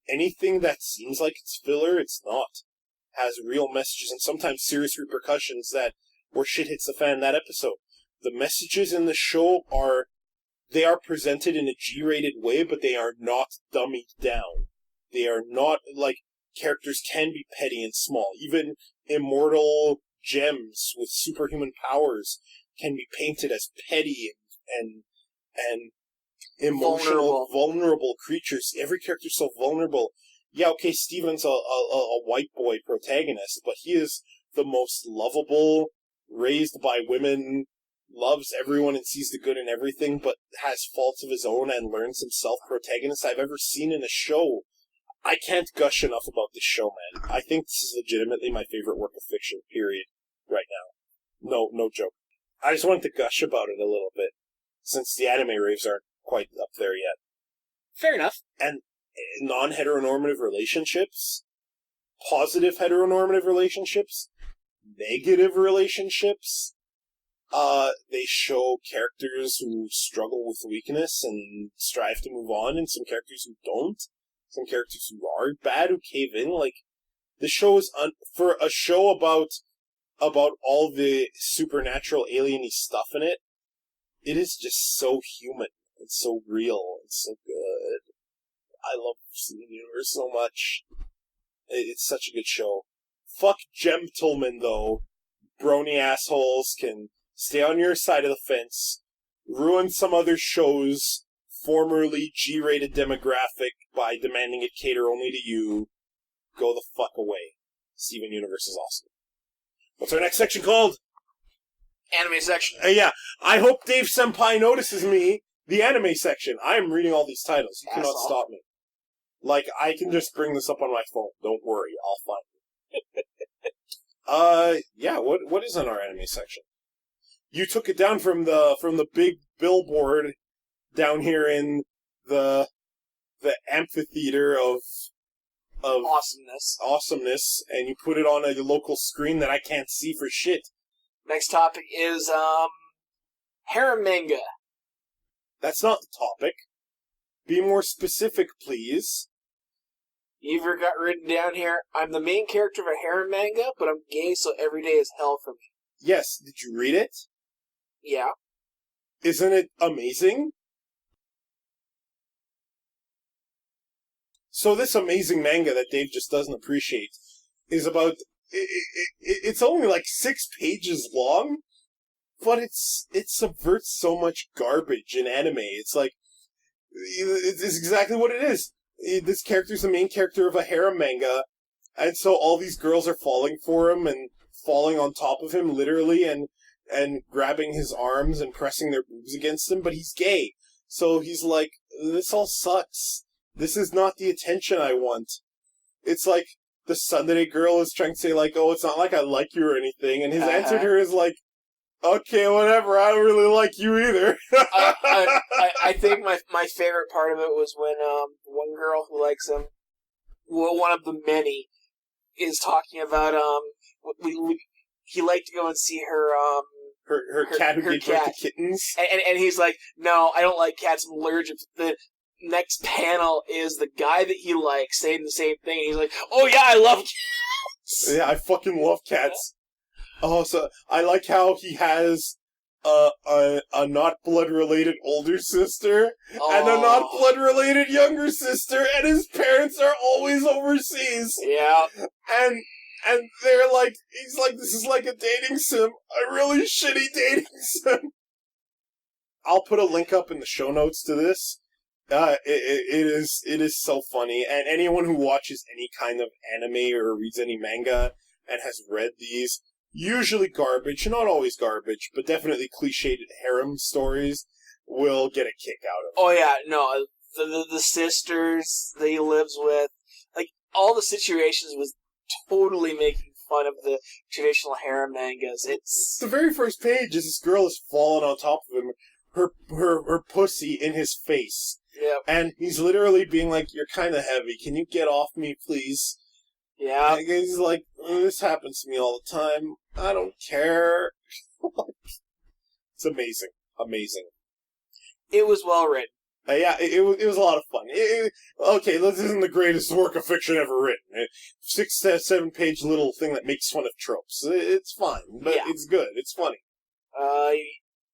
Anything that seems like it's filler, it's not. Has real messages and sometimes serious repercussions that where shit hits the fan in that episode. The messages in the show are presented in a G-rated way, but they are not dummied down. They are not, like, characters can be petty and small. Even immortal gems with superhuman powers can be painted as petty and emotional, vulnerable creatures. Every character's so vulnerable. Yeah, okay, Steven's a white boy protagonist, but he is the most lovable, raised by women, loves everyone and sees the good in everything, but has faults of his own and learns himself protagonist I've ever seen in a show. I can't gush enough about this show, man. I think this is legitimately my favorite work of fiction, period, right now. No joke. I just wanted to gush about it a little bit, since the anime raves aren't quite up there yet. Fair enough. And non-heteronormative relationships, positive heteronormative relationships, negative relationships, They show characters who struggle with weakness and strive to move on, and some characters who don't. Some characters who are bad, who cave in. Like, the show is for a show about all the supernatural alien-y stuff in it. It is just so human. It's so real. It's so good. I love Steven Universe so much. It's such a good show. Fuck gentlemen, though. Brony assholes can stay on your side of the fence, ruin some other show's formerly G-rated demographic by demanding it cater only to you. Go the fuck away. Steven Universe is awesome. What's our next section called? Anime section. Yeah, I hope Dave-Sempai notices me. The anime section. I am reading all these titles. You cannot stop me. Like, I can just bring this up on my phone. Don't worry, I'll find it. Yeah, what is on our anime section? You took it down from the big billboard down here in the amphitheater of awesomeness, and you put it on a local screen that I can't see for shit. Next topic is harem manga. That's not the topic. Be more specific, please. You've got written down here, I'm the main character of a harem manga, but I'm gay, so every day is hell for me. Yes, did you read it? Yeah. Isn't it amazing? So this amazing manga that Dave just doesn't appreciate is about... It's only like 6 pages long, but it subverts so much garbage in anime. It's like... It's exactly what it is. This character's the main character of a harem manga, and so all these girls are falling for him and falling on top of him, literally, and grabbing his arms and pressing their boobs against him, but he's gay. So he's like, this all sucks. This is not the attention I want. It's like the Sunday girl is trying to say, like, oh, it's not like I like you or anything, and his answer to her is like, okay, whatever, I don't really like you either. I think my favorite part of it was when one girl who likes him, well, one of the many, is talking about he liked to go and see her her cat who gave birth to kittens, and he's like, no, I don't like cats, I'm allergic. The next panel is the guy that he likes saying the same thing. He's like, oh yeah, I love cats. Yeah, I fucking love cats. Oh, so I like how he has a not blood-related older sister and a not blood-related younger sister, and his parents are always overseas. Yeah. And they're like, he's like, this is like a dating sim, a really shitty dating sim. I'll put a link up in the show notes to this. It is so funny, and anyone who watches any kind of anime or reads any manga and has read these, usually garbage, not always garbage, but definitely cliched harem stories, will get a kick out of it. Oh yeah, no, the sisters that he lives with, like, all the situations was totally making fun of the traditional harem mangas. It's... The very first page is this girl is falling on top of him, her pussy in his face. Yeah. And he's literally being like, you're kind of heavy, can you get off me, please? Yeah. And he's like, this happens to me all the time. I don't care. It's amazing. Amazing. It was well written. Yeah, it was a lot of fun. Okay, this isn't the greatest work of fiction ever written. 6 to 7 page little thing that makes fun of tropes. It's fine, but yeah. It's good. It's funny.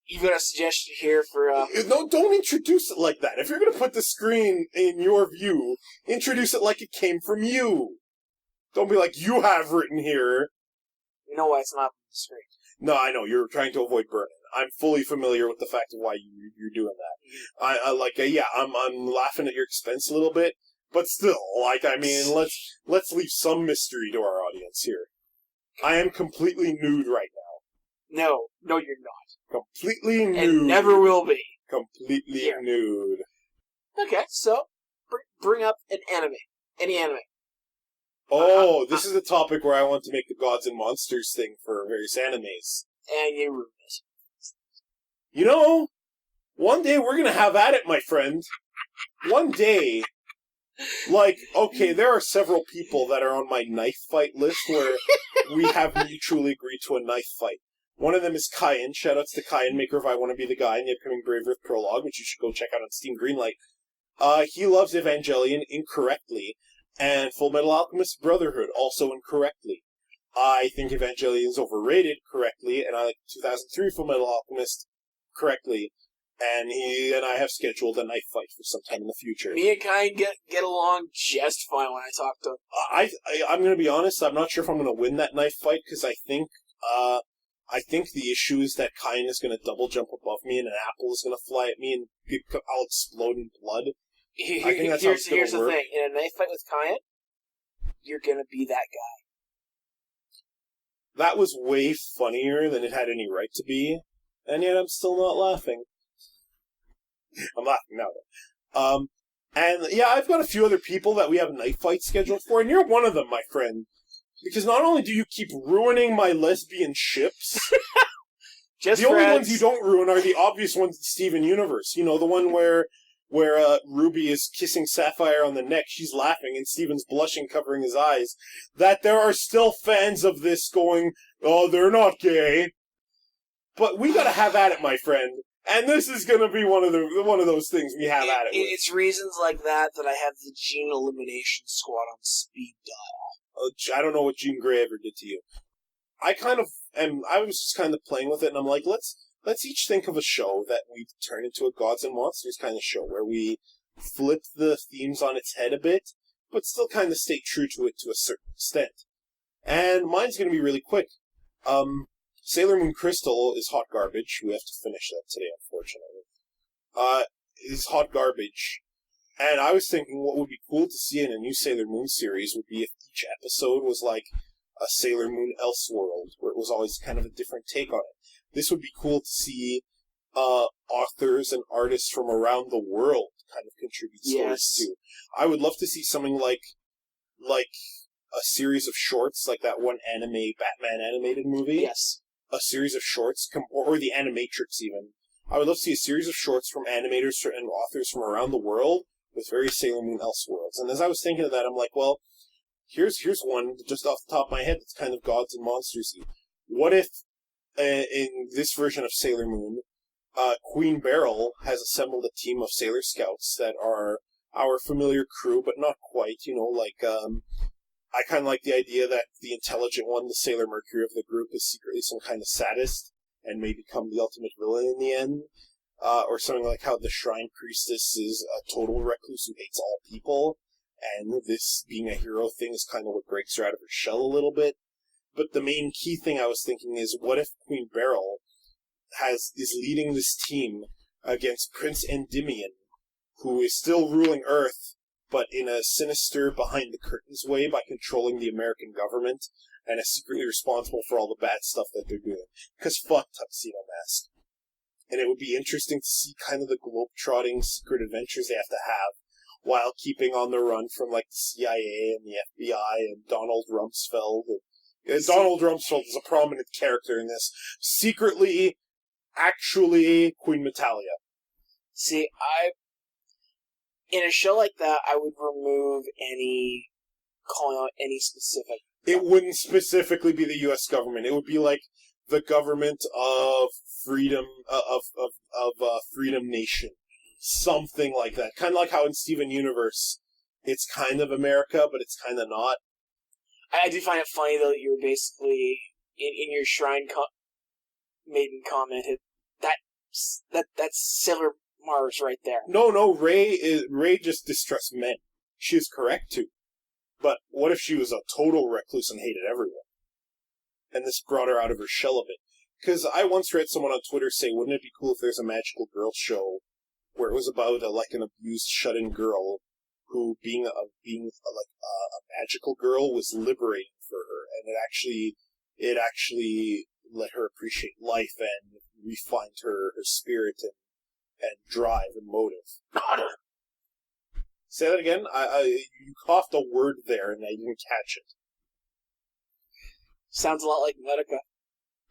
You've got a suggestion here for... No, don't introduce it like that. If you're going to put the screen in your view, introduce it like it came from you. Don't be like, you have written here. You know why it's not on the screen. No, I know. You're trying to avoid burning. I'm fully familiar with the fact of why you're doing that. Mm-hmm. I'm laughing at your expense a little bit, but still, like, I mean, let's leave some mystery to our audience here. I am completely nude right now. No, you're not. Completely nude. And never will be. Completely nude. Okay, so, bring up an anime. Any anime. Oh, this is a topic where I want to make the Gods and Monsters thing for various animes. And you ruined it. You know, one day we're gonna have at it, my friend. One day. Like, okay, there are several people that are on my knife fight list where we have mutually agreed to a knife fight. One of them is Kyan. Shoutouts to Kyan, maker of I Want to Be the Guy in the upcoming Brave Earth prologue, which you should go check out on Steam Greenlight. He loves Evangelion incorrectly, and Full Metal Alchemist Brotherhood also incorrectly. I think Evangelion is overrated correctly, and I like 2003 Full Metal Alchemist correctly, and he and I have scheduled a knife fight for some time in the future. Me and Kai get along just fine when I talk to him. I'm going to be honest, I'm not sure if I'm going to win that knife fight, because I think the issue is that Kyan is going to double jump above me, and an apple is going to fly at me, and I'll explode in blood. I think that's how it's going to work. Here's the thing. In a knife fight with Kyan, you're going to be that guy. That was way funnier than it had any right to be, and yet I'm still not laughing. I'm laughing now, though. And yeah, I've got a few other people that we have knife fights scheduled for, and you're one of them, my friend. Because not only do you keep ruining my lesbian ships, Just the friends. only ones you don't ruin are the obvious ones in Steven Universe. You know, the one where Ruby is kissing Sapphire on the neck, she's laughing, and Steven's blushing, covering his eyes. That there are still fans of this going, oh, they're not gay. But we gotta have at it, my friend. And this is gonna be one of those things we have at it with. It's reasons like that I have the Gene Elimination Squad on speed dial. I don't know what Jean Grey ever did to you. I was just kind of playing with it, and I'm like, let's each think of a show that we turn into a Gods and Monsters kind of show, where we flip the themes on its head a bit, but still kind of stay true to it to a certain extent. And mine's going to be really quick. Sailor Moon Crystal is hot garbage. We have to finish that today, unfortunately. Is hot garbage. And I was thinking what would be cool to see in a new Sailor Moon series would be if each episode was like a Sailor Moon Elseworld, where it was always kind of a different take on it. This would be cool to see authors and artists from around the world kind of contribute stories to. I would love to see something like a series of shorts, like that one anime Batman animated movie. Yes. A series of shorts, or the Animatrix even. I would love to see a series of shorts from animators and authors from around the world with various Sailor Moon Elseworlds. And as I was thinking of that, I'm like, well, here's one just off the top of my head that's kind of Gods and Monsters-y. What if, in this version of Sailor Moon, Queen Beryl has assembled a team of Sailor Scouts that are our familiar crew, but not quite, I kind of like the idea that the intelligent one, the Sailor Mercury of the group, is secretly some kind of sadist and may become the ultimate villain in the end. Or something like how the Shrine Priestess is a total recluse who hates all people, and this being a hero thing is kind of what breaks her out of her shell a little bit. But the main key thing I was thinking is, what if Queen Beryl is leading this team against Prince Endymion, who is still ruling Earth, but in a sinister, behind-the-curtains way by controlling the American government, and is secretly responsible for all the bad stuff that they're doing. Because fuck Tuxedo Mask. And it would be interesting to see kind of the globe-trotting secret adventures they have to have, while keeping on the run from, like, the CIA and the FBI and Donald Rumsfeld. Donald Rumsfeld is a prominent character in this. Secretly, actually, Queen Natalia. See, in a show like that, I would remove any calling out any specific. It wouldn't specifically be the U.S. government. It would be like the government of Freedom Freedom Nation, something like that. Kind of like how in Steven Universe, it's kind of America, but it's kind of not. I do find it funny though that you were basically in your Shrine Maiden comment. That's Sailor Mars right there. No. Ray just distrusts men. She is correct too. But what if she was a total recluse and hated everyone? And this brought her out of her shell a bit. Because I once read someone on Twitter say, wouldn't it be cool if there's a magical girl show where it was about an abused shut-in girl who, being a magical girl, was liberating for her, and it actually let her appreciate life and refined her spirit and drive and motive. Say that again? You coughed a word there, and I didn't catch it. Sounds a lot like Medica.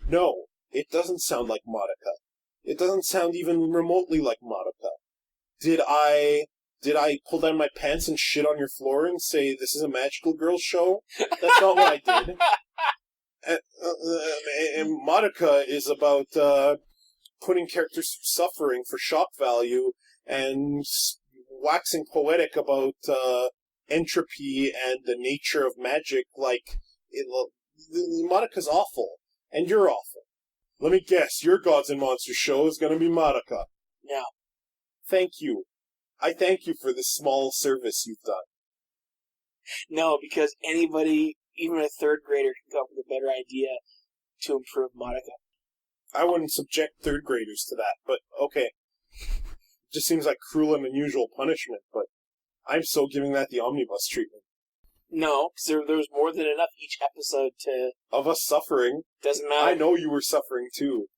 No, it doesn't sound like Madoka. It doesn't sound even remotely like Madoka. Did I pull down my pants and shit on your floor and say, this is a magical girl show? That's not what I did. And Madoka is about putting characters through suffering for shock value and waxing poetic about entropy and the nature of magic. Like, Madoka's awful, and you're awful. Let me guess, your Gods and Monsters show is going to be Madoka. No. Thank you. I thank you for this small service you've done. No, because anybody, even a third grader, can come up with a better idea to improve Madoka. I wouldn't subject third graders to that, but okay. Just seems like cruel and unusual punishment, but I'm so giving that the omnibus treatment. No, because there was more than enough each episode to... Of us suffering. Doesn't matter. I know you were suffering too.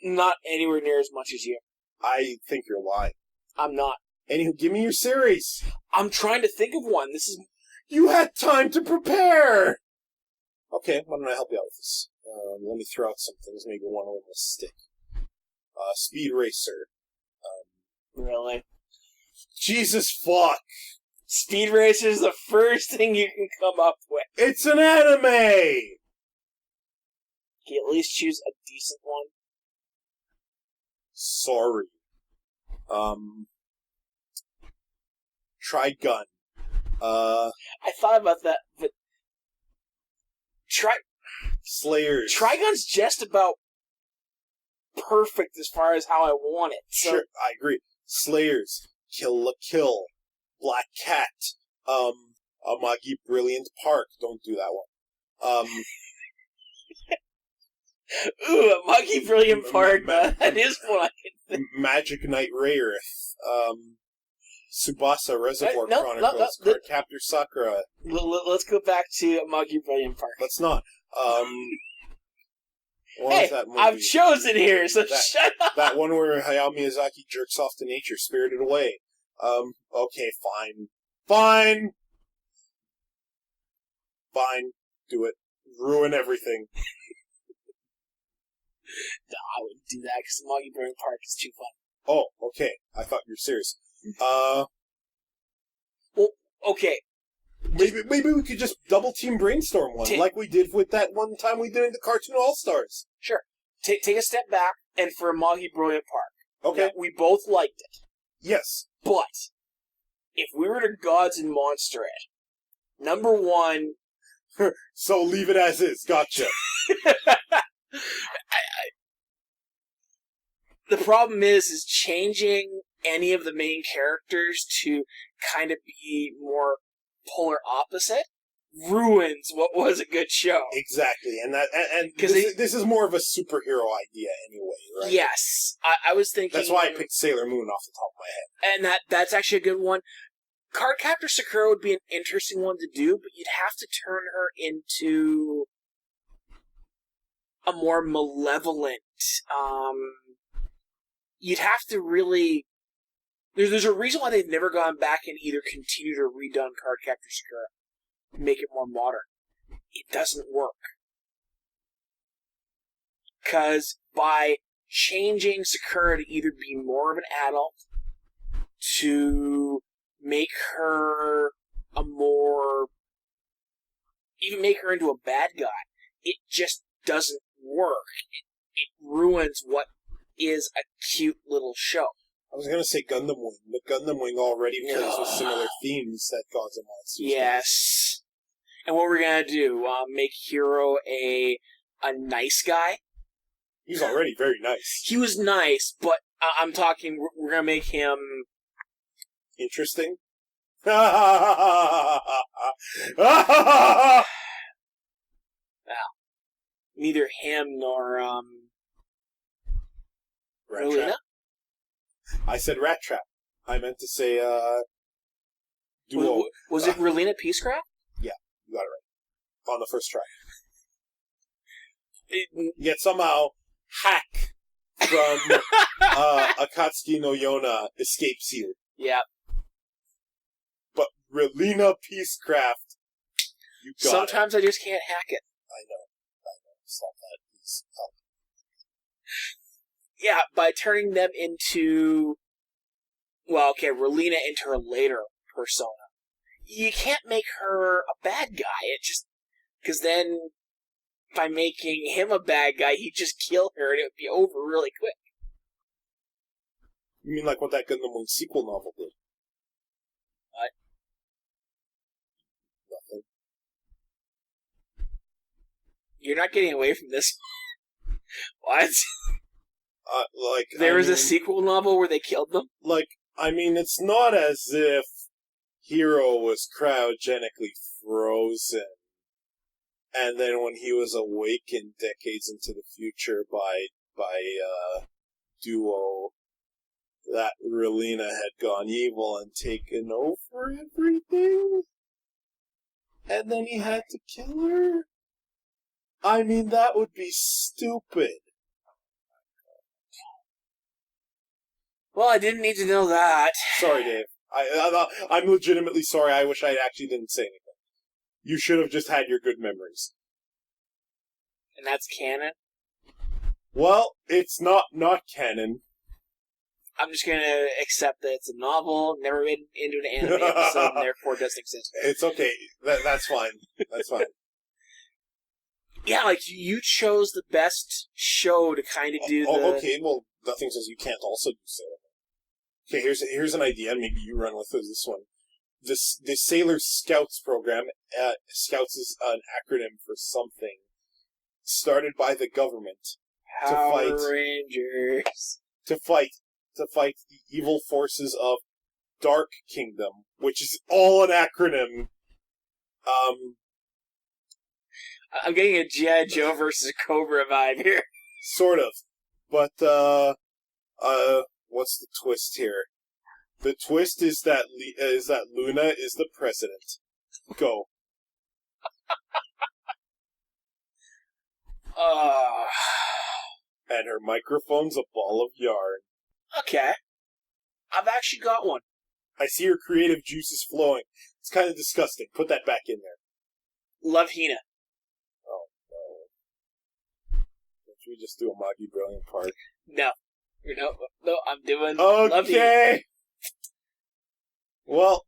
Not anywhere near as much as you. I think you're lying. I'm not. Anywho, give me your series. I'm trying to think of one. This is... You had time to prepare! Okay, why don't I help you out with this? Let me throw out some things. Maybe one will stick. Speed Racer. Really? Jesus fuck! Speed Racer is the first thing you can come up with. It's an anime! Can you at least choose a decent one? Sorry. Trigun. I thought about that, but... Slayers. Trigun's just about perfect as far as how I want it. So... Sure, I agree. Slayers. Kill la Kill. Black Cat. Amagi Brilliant Park. Don't do that one. Ooh, Amagi Brilliant Park. That is one I can think. Magic Knight Rayearth. Subasa Reservoir Chronicles. Cardcaptor Sakura. Let's go back to Amagi Brilliant Park. Let's not. What hey, was that movie? I've chosen here, so shut up. That one where Hayao Miyazaki jerks off to nature, Spirited Away. Okay, fine. Fine! Fine. Do it. Ruin everything. No, I wouldn't do that, because Amagi Brilliant Park is too fun. Oh, okay. I thought you were serious. Well, okay. Maybe we could just double team brainstorm one, like we did with that one time we did in the Cartoon All-Stars. Sure. Take a step back, and for Amagi Brilliant Park. Okay. Now, we both liked it. Yes. But, if we were to Gods and Monster it, number one... So leave it as is. Gotcha. The problem is changing any of the main characters to kind of be more polar opposite ruins what was a good show. Exactly, and this is more of a superhero idea anyway, right? Yes, I was thinking. That's why I picked Sailor Moon off the top of my head, and that's actually a good one. Cardcaptor Sakura would be an interesting one to do, but you'd have to turn her into a more malevolent. You'd have to really. There's a reason why they've never gone back and either continued or redone Cardcaptor Sakura. Make it more modern. It doesn't work. Because by changing Sakura to either be more of an adult, to make her a more... even make her into a bad guy, it just doesn't work. It ruins what is a cute little show. I was going to say Gundam Wing, but Gundam Wing already plays with similar themes that Gods and Monsters Yes. And what we're going to do, make Hiro a nice guy? He's already very nice. He was nice, but I'm talking, we're going to make him... interesting? Well, neither him nor, Rat Relina? Trap. I said Rat Trap. I meant to say, duo. Was it Relina Peacecraft? Yeah, you got it right. On the first try. Yet somehow, Hack from Akatsuki no Yona escapes you. Yeah. But Relina Peacecraft, you got Sometimes I just can't hack it. I know. Stop that, please. Help. Yeah, by turning them into... well, okay, Relina into her later persona. You can't make her a bad guy. It just... because then by making him a bad guy, he'd just kill her and it would be over really quick. You mean like what that Gundam Wing sequel novel did? What? Nothing. You're not getting away from this. What? There was a sequel novel where they killed them? It's not as if Hero was cryogenically frozen, and then when he was awakened decades into the future by Duo, that Relina had gone evil and taken over everything? And then he had to kill her? I mean, that would be stupid. Well, I didn't need to know that. Sorry, Dave. I'm legitimately sorry. I wish I actually didn't say anything. You should have just had your good memories. And that's canon? Well, it's not canon. I'm just going to accept that it's a novel, never made into an anime episode, and therefore doesn't exist. It's okay. That's fine. That's fine. Yeah, you chose the best show to kind of do the... Okay, well, nothing says you can't also do so. Okay, here's an idea, and maybe you run with this one. The Sailor Scouts program, Scouts is an acronym for something, started by the government Power Rangers. To fight the evil forces of Dark Kingdom, which is all an acronym. I'm getting a G.I. Joe versus Cobra vibe here. Sort of. But, what's the twist here? The twist is that Luna is the president. Go. And her microphone's a ball of yarn. Okay. I've actually got one. I see her creative juices flowing. It's kind of disgusting. Put that back in there. Love Hina. Oh, no. Should we just do a Magi Brilliant part? No, I'm doing okay. Love Hina. Well,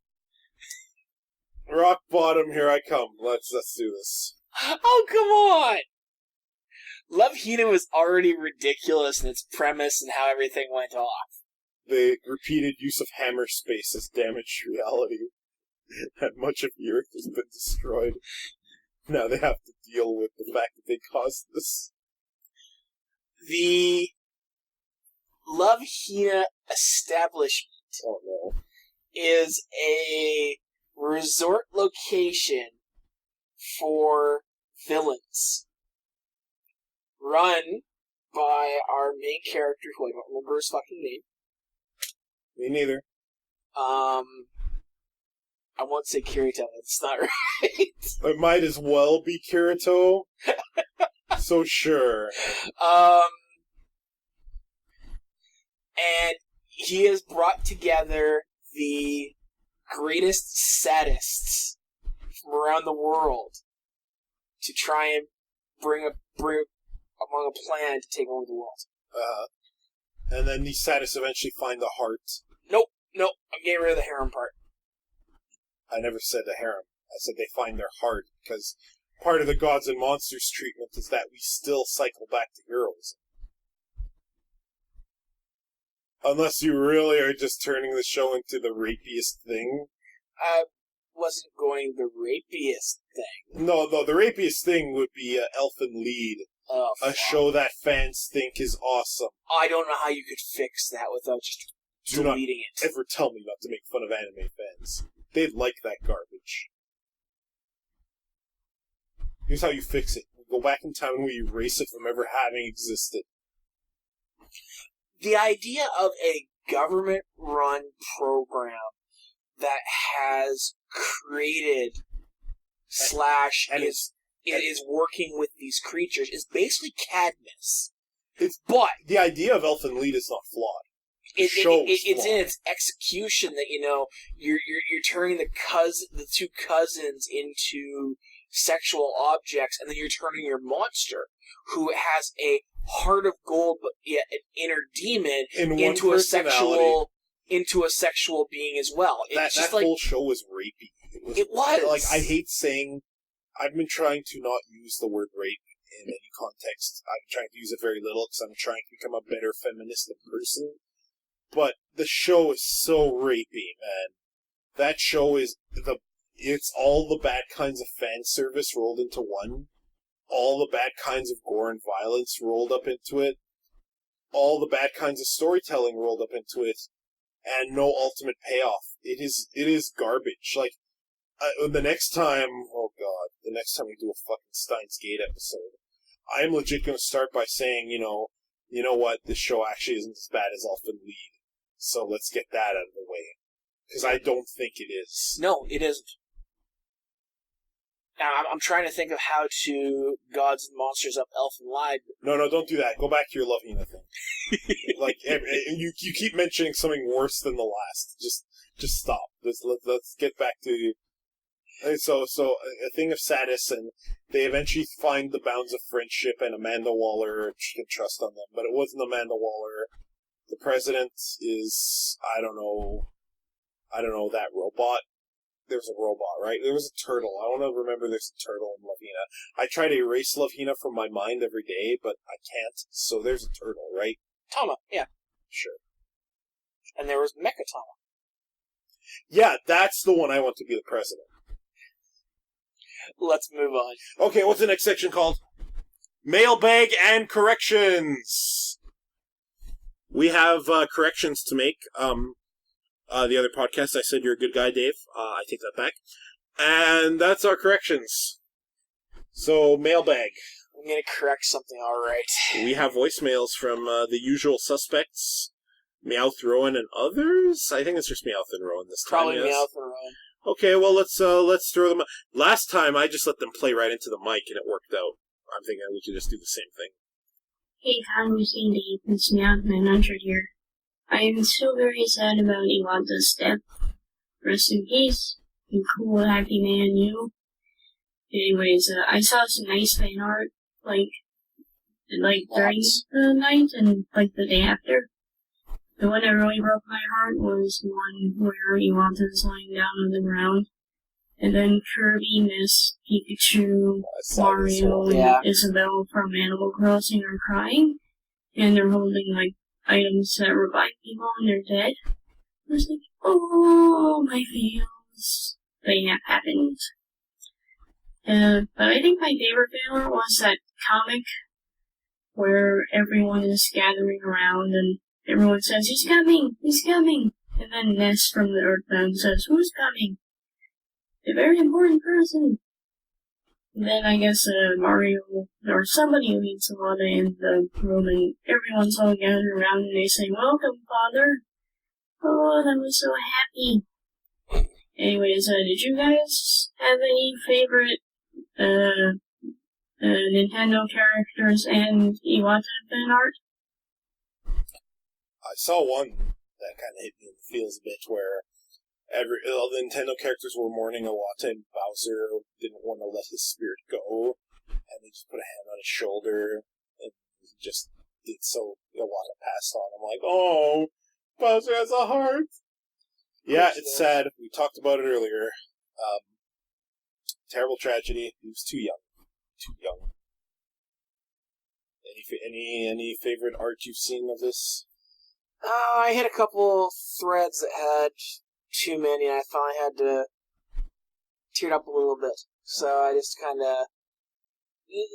rock bottom, here I come. Let's do this. Oh, come on! Love Hina was already ridiculous in its premise and how everything went off. The repeated use of hammer space has damaged reality, and much of the Earth has been destroyed. Now they have to deal with the fact that they caused this. The Love Hina establishment is a resort location for villains, run by our main character, who I don't remember his fucking name. Me neither. I won't say Kirito, it's not right. It might as well be Kirito. So sure. And he has brought together the greatest sadists from around the world to try and bring among a plan to take over the world. And then these sadists eventually find the heart. Nope, I'm getting rid of the harem part. I never said the harem. I said they find their heart, because part of the Gods and Monsters treatment is that we still cycle back to heroism. Unless you really are just turning the show into the rapiest thing. I wasn't going the rapiest thing. No, the rapiest thing would be Elfin Lead. A show that fans think is awesome. I don't know how you could fix that without just deleting it. Ever tell me not to make fun of anime fans. They'd like that garbage. Here's how you fix it. We go back in time and we erase it from ever having existed. The idea of a government-run program that has created is working with these creatures is basically Cadmus. But the idea of Elfin Lead is not flawed. It's in its execution that you're turning the two cousins into sexual objects, and then you're turning your monster, who has a heart of gold but yet an inner demon, into a sexual being as well. That whole show was rapey. It was. I hate saying. I've been trying to not use the word rape in any context. I'm trying to use it very little because I'm trying to become a better feministic person. But the show is so rapey, man. That show is it's all the bad kinds of fan service rolled into one. All the bad kinds of gore and violence rolled up into it. All the bad kinds of storytelling rolled up into it. And no ultimate payoff. It is garbage. Like, the next time we do a fucking Steins Gate episode, I'm legit gonna start by saying, you know what, this show actually isn't as bad as often lead. So let's get that out of the way. Because I don't think it is. No, it isn't. Now, I'm trying to think of how to Gods and Monsters Up Elfin Lied. No, don't do that. Go back to your Lovina thing. Like, you keep mentioning something worse than the last. Just stop. Let's get back to... So a thing of Sadis, and they eventually find the bounds of friendship, and Amanda Waller can trust on them. But it wasn't Amanda Waller. The president is, I don't know, that robot. There's a robot, right? There was a turtle. I want to remember there's a turtle in Lovina. I try to erase Lovina from my mind every day, but I can't. So there's a turtle, right? Tama, yeah. Sure. And there was Mechatama. Yeah, that's the one I want to be the president. Let's move on. Okay, what's the next section called? Mailbag and Corrections. We have corrections to make. The other podcast, I said you're a good guy, Dave. I take that back. And that's our corrections. So, mailbag. I'm going to correct something, alright. We have voicemails from the usual suspects, Meowth, Rowan, and others? I think it's just Meowth and Rowan this time. Probably Meowth and Rowan. Okay, well, let's throw them... Last time, I just let them play right into the mic, and it worked out. I'm thinking we could just do the same thing. Hey, Congressman Dave, it's Meowth 900 here. I am still very sad about Iwata's death. Rest in peace, you cool, happy man, you. Anyways, I saw some nice fan art, like during the night and, the day after. The one that really broke my heart was the one where Iwata's lying down on the ground. And then Kirby, Miss, Pikachu, Mario, and Isabelle from Animal Crossing are crying. And they're holding, items that revive people when they're dead. I was like, oh, my feels. But yeah, happened. But I think my favorite failure was that comic where everyone is gathering around and everyone says, he's coming, and then Ness from the Earthbound says, who's coming? A very important person. And then I guess Mario or somebody meets Iwata in the room and everyone's all gathered around and they say, welcome, Father. Oh, that was so happy. Anyways, did you guys have any favorite Nintendo characters and Iwata fan art? I saw one that kind of hit me in the feels a bit where all the Nintendo characters were mourning Iwata, and Bowser didn't want to let his spirit go, and they just put a hand on his shoulder, and he just did so Iwata passed on. I'm like, oh, Bowser has a heart! Yeah, it's sad. We talked about it earlier. Terrible tragedy. He was too young. Any favorite art you've seen of this? I hit a couple threads that had too many, and I finally had to tear it up a little bit. So I just kind of...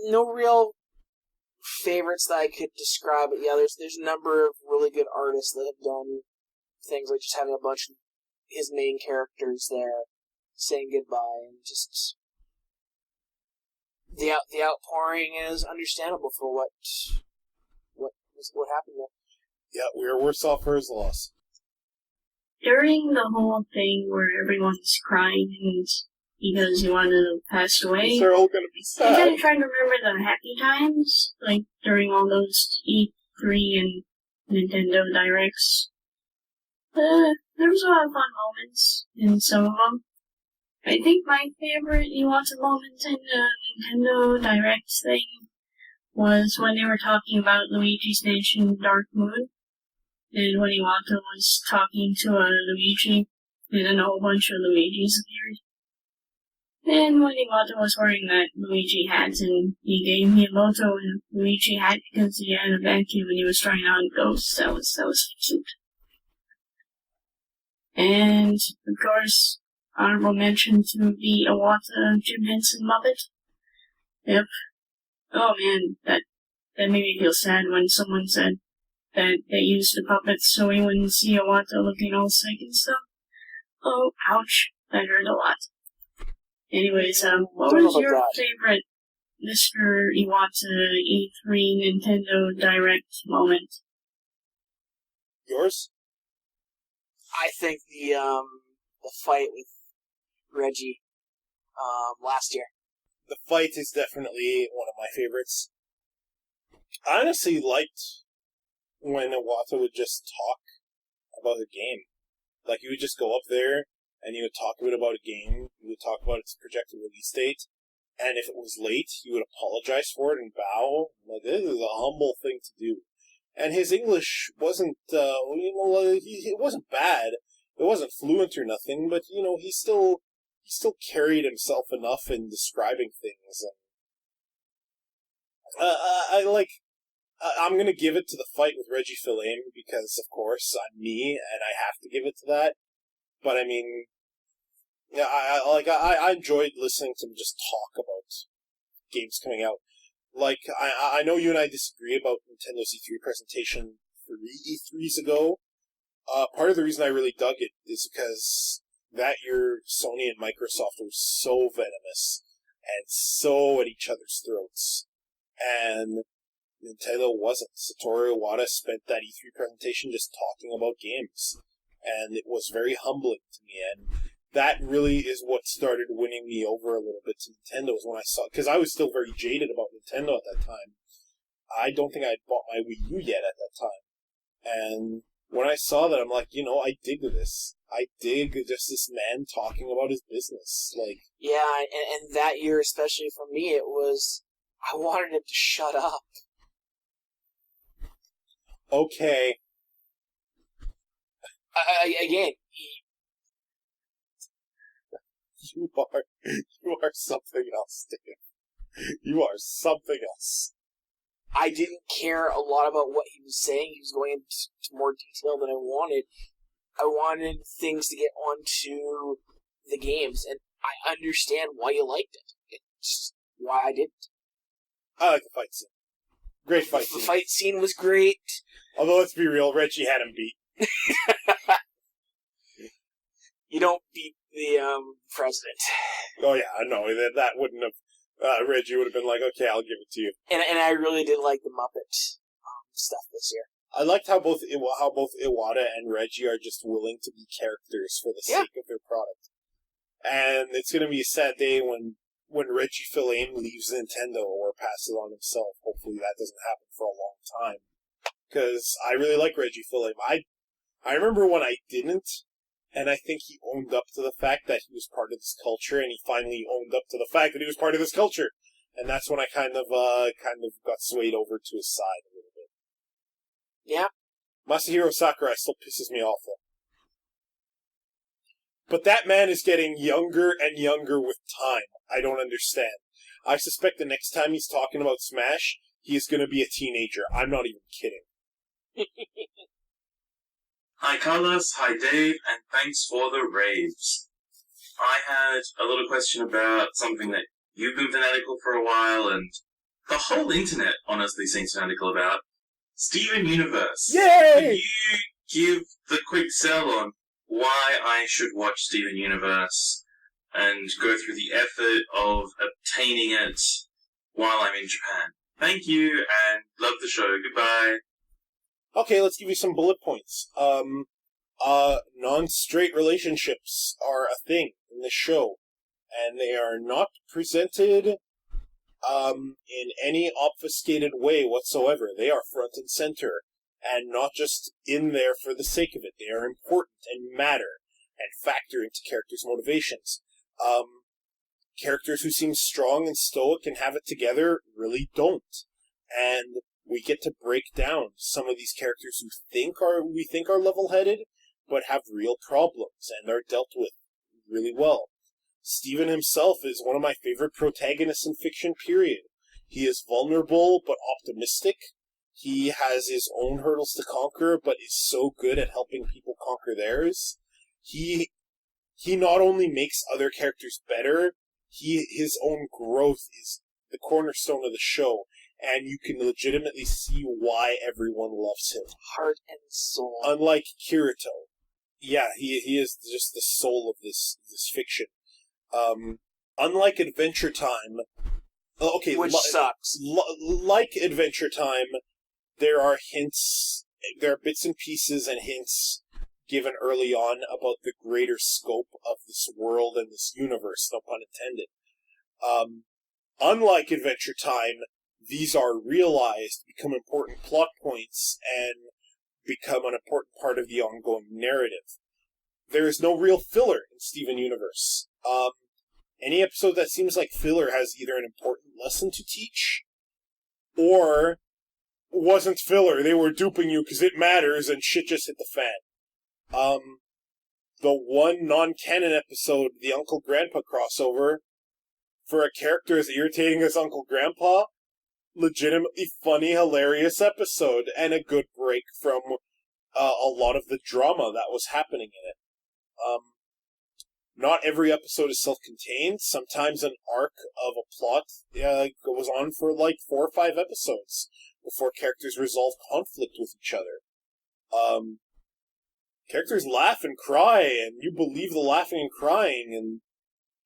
No real favorites that I could describe, but yeah, there's a number of really good artists that have done things like just having a bunch of his main characters there saying goodbye, and just... The outpouring is understandable for what happened there. Yeah, we're worse off for his loss. During the whole thing where everyone's crying and because Iwata passed away, they're all gonna be sad. I'm kind of trying to remember the happy times, during all those E3 and Nintendo Directs. There was a lot of fun moments in some of them. I think my favorite Iwata moment in the Nintendo Direct thing was when they were talking about Luigi's Mansion Dark Moon, and when Iwata was talking to Luigi, and then a whole bunch of Luigis appeared. And when Iwata was wearing that Luigi hat, and he gave Miyamoto a Luigi hat because he had a vacuum and he was trying on ghosts, that was cute. And, of course, honorable mention to the Iwata Jim Henson Muppet. Yep. Oh man, that made me feel sad when someone said that they used the puppets so we wouldn't see Iwata looking all sick and stuff. Oh, ouch. That hurt a lot. Anyways, what was your favorite Mr. Iwata E3 Nintendo Direct moment? Yours? I think the fight with Reggie last year. The fight is definitely one of my favorites. I honestly liked when Iwata would just talk about the game. Like, he would just go up there, and he would talk a bit about a game, he would talk about its projected release date, and if it was late, he would apologize for it and bow. Like, this is a humble thing to do. And his English wasn't, it wasn't bad. It wasn't fluent or nothing, but, he still carried himself enough in describing things. And I'm gonna give it to the fight with Reggie Fils-Aime because, of course, I'm me and I have to give it to that. But I mean, yeah, I enjoyed listening to him just talk about games coming out. Like, I know you and I disagree about Nintendo's E3 presentation 3 E3s ago. Part of the reason I really dug it is because that year Sony and Microsoft were so venomous and so at each other's throats. And Nintendo wasn't. Satoru Iwata spent that E3 presentation just talking about games. And it was very humbling to me. And that really is what started winning me over a little bit to Nintendo, was when I saw, because I was still very jaded about Nintendo at that time. I don't think I had bought my Wii U yet at that time. And when I saw that, I'm like, I dig this. I dig just this man talking about his business. Like, yeah, and that year, especially for me, it was, I wanted him to shut up. Okay. Again, You are something else, Dave. You are something else. I didn't care a lot about what he was saying. He was going into more detail than I wanted. I wanted things to get onto the games, and I understand why you liked it. It's why I didn't. I like the fight scene. Great fight scene. The fight scene was great. Although, let's be real, Reggie had him beat. You don't beat the president. Oh yeah, no, that wouldn't have. Reggie would have been like, okay, I'll give it to you. And I really did like the Muppet stuff this year. I liked how both Iwata and Reggie are just willing to be characters for the sake of their product. And it's going to be a sad day when Reggie Fils-Aime leaves Nintendo or passes on himself. Hopefully that doesn't happen for a long time. Because I really like Reggie Fils-Aime. I remember when I didn't, and I think he owned up to the fact that he was part of this culture, and he finally owned up to the fact that he was part of this culture. And that's when I kind of got swayed over to his side a little bit. Yeah. Masahiro Sakurai still pisses me off, though. But that man is getting younger and younger with time. I don't understand. I suspect the next time he's talking about Smash, he is going to be a teenager. I'm not even kidding. Hi Carlos, hi Dave, and thanks for the raves. I had a little question about something that you've been fanatical for a while, and the whole internet honestly seems fanatical about. Steven Universe. Yay! Can you give the quick sell on why I should watch Steven Universe and go through the effort of obtaining it while I'm in Japan? Thank you, and love the show. Goodbye. Okay, let's give you some bullet points. Non-straight relationships are a thing in the show, and they are not presented in any obfuscated way whatsoever. They are front and center, and not just in there for the sake of it. They are important and matter, and factor into characters' motivations. Characters who seem strong and stoic and have it together really don't. And we get to break down some of these characters who we think are level-headed, but have real problems and are dealt with really well. Steven himself is one of my favorite protagonists in fiction, period. He is vulnerable but optimistic. He has his own hurdles to conquer, but is so good at helping people conquer theirs. He not only makes other characters better, his own growth is the cornerstone of the show, and you can legitimately see why everyone loves him. Heart and soul. Unlike Kirito. Yeah, he is just the soul of this fiction. Unlike Adventure Time... Okay, which sucks. Like Adventure Time, there are hints, there are bits and pieces and hints given early on about the greater scope of this world and this universe, no pun intended. Unlike Adventure Time, these are realized, become important plot points, and become an important part of the ongoing narrative. There is no real filler in Steven Universe. Any episode that seems like filler has either an important lesson to teach, or wasn't filler, they were duping you because it matters and shit just hit the fan. The one non-canon episode, the Uncle Grandpa crossover, for a character as irritating as Uncle Grandpa, legitimately funny, hilarious episode, and a good break from a lot of the drama that was happening in it. Not every episode is self-contained. Sometimes an arc of a plot goes on for like 4 or 5 episodes before characters resolve conflict with each other. Characters laugh and cry, and you believe the laughing and crying, and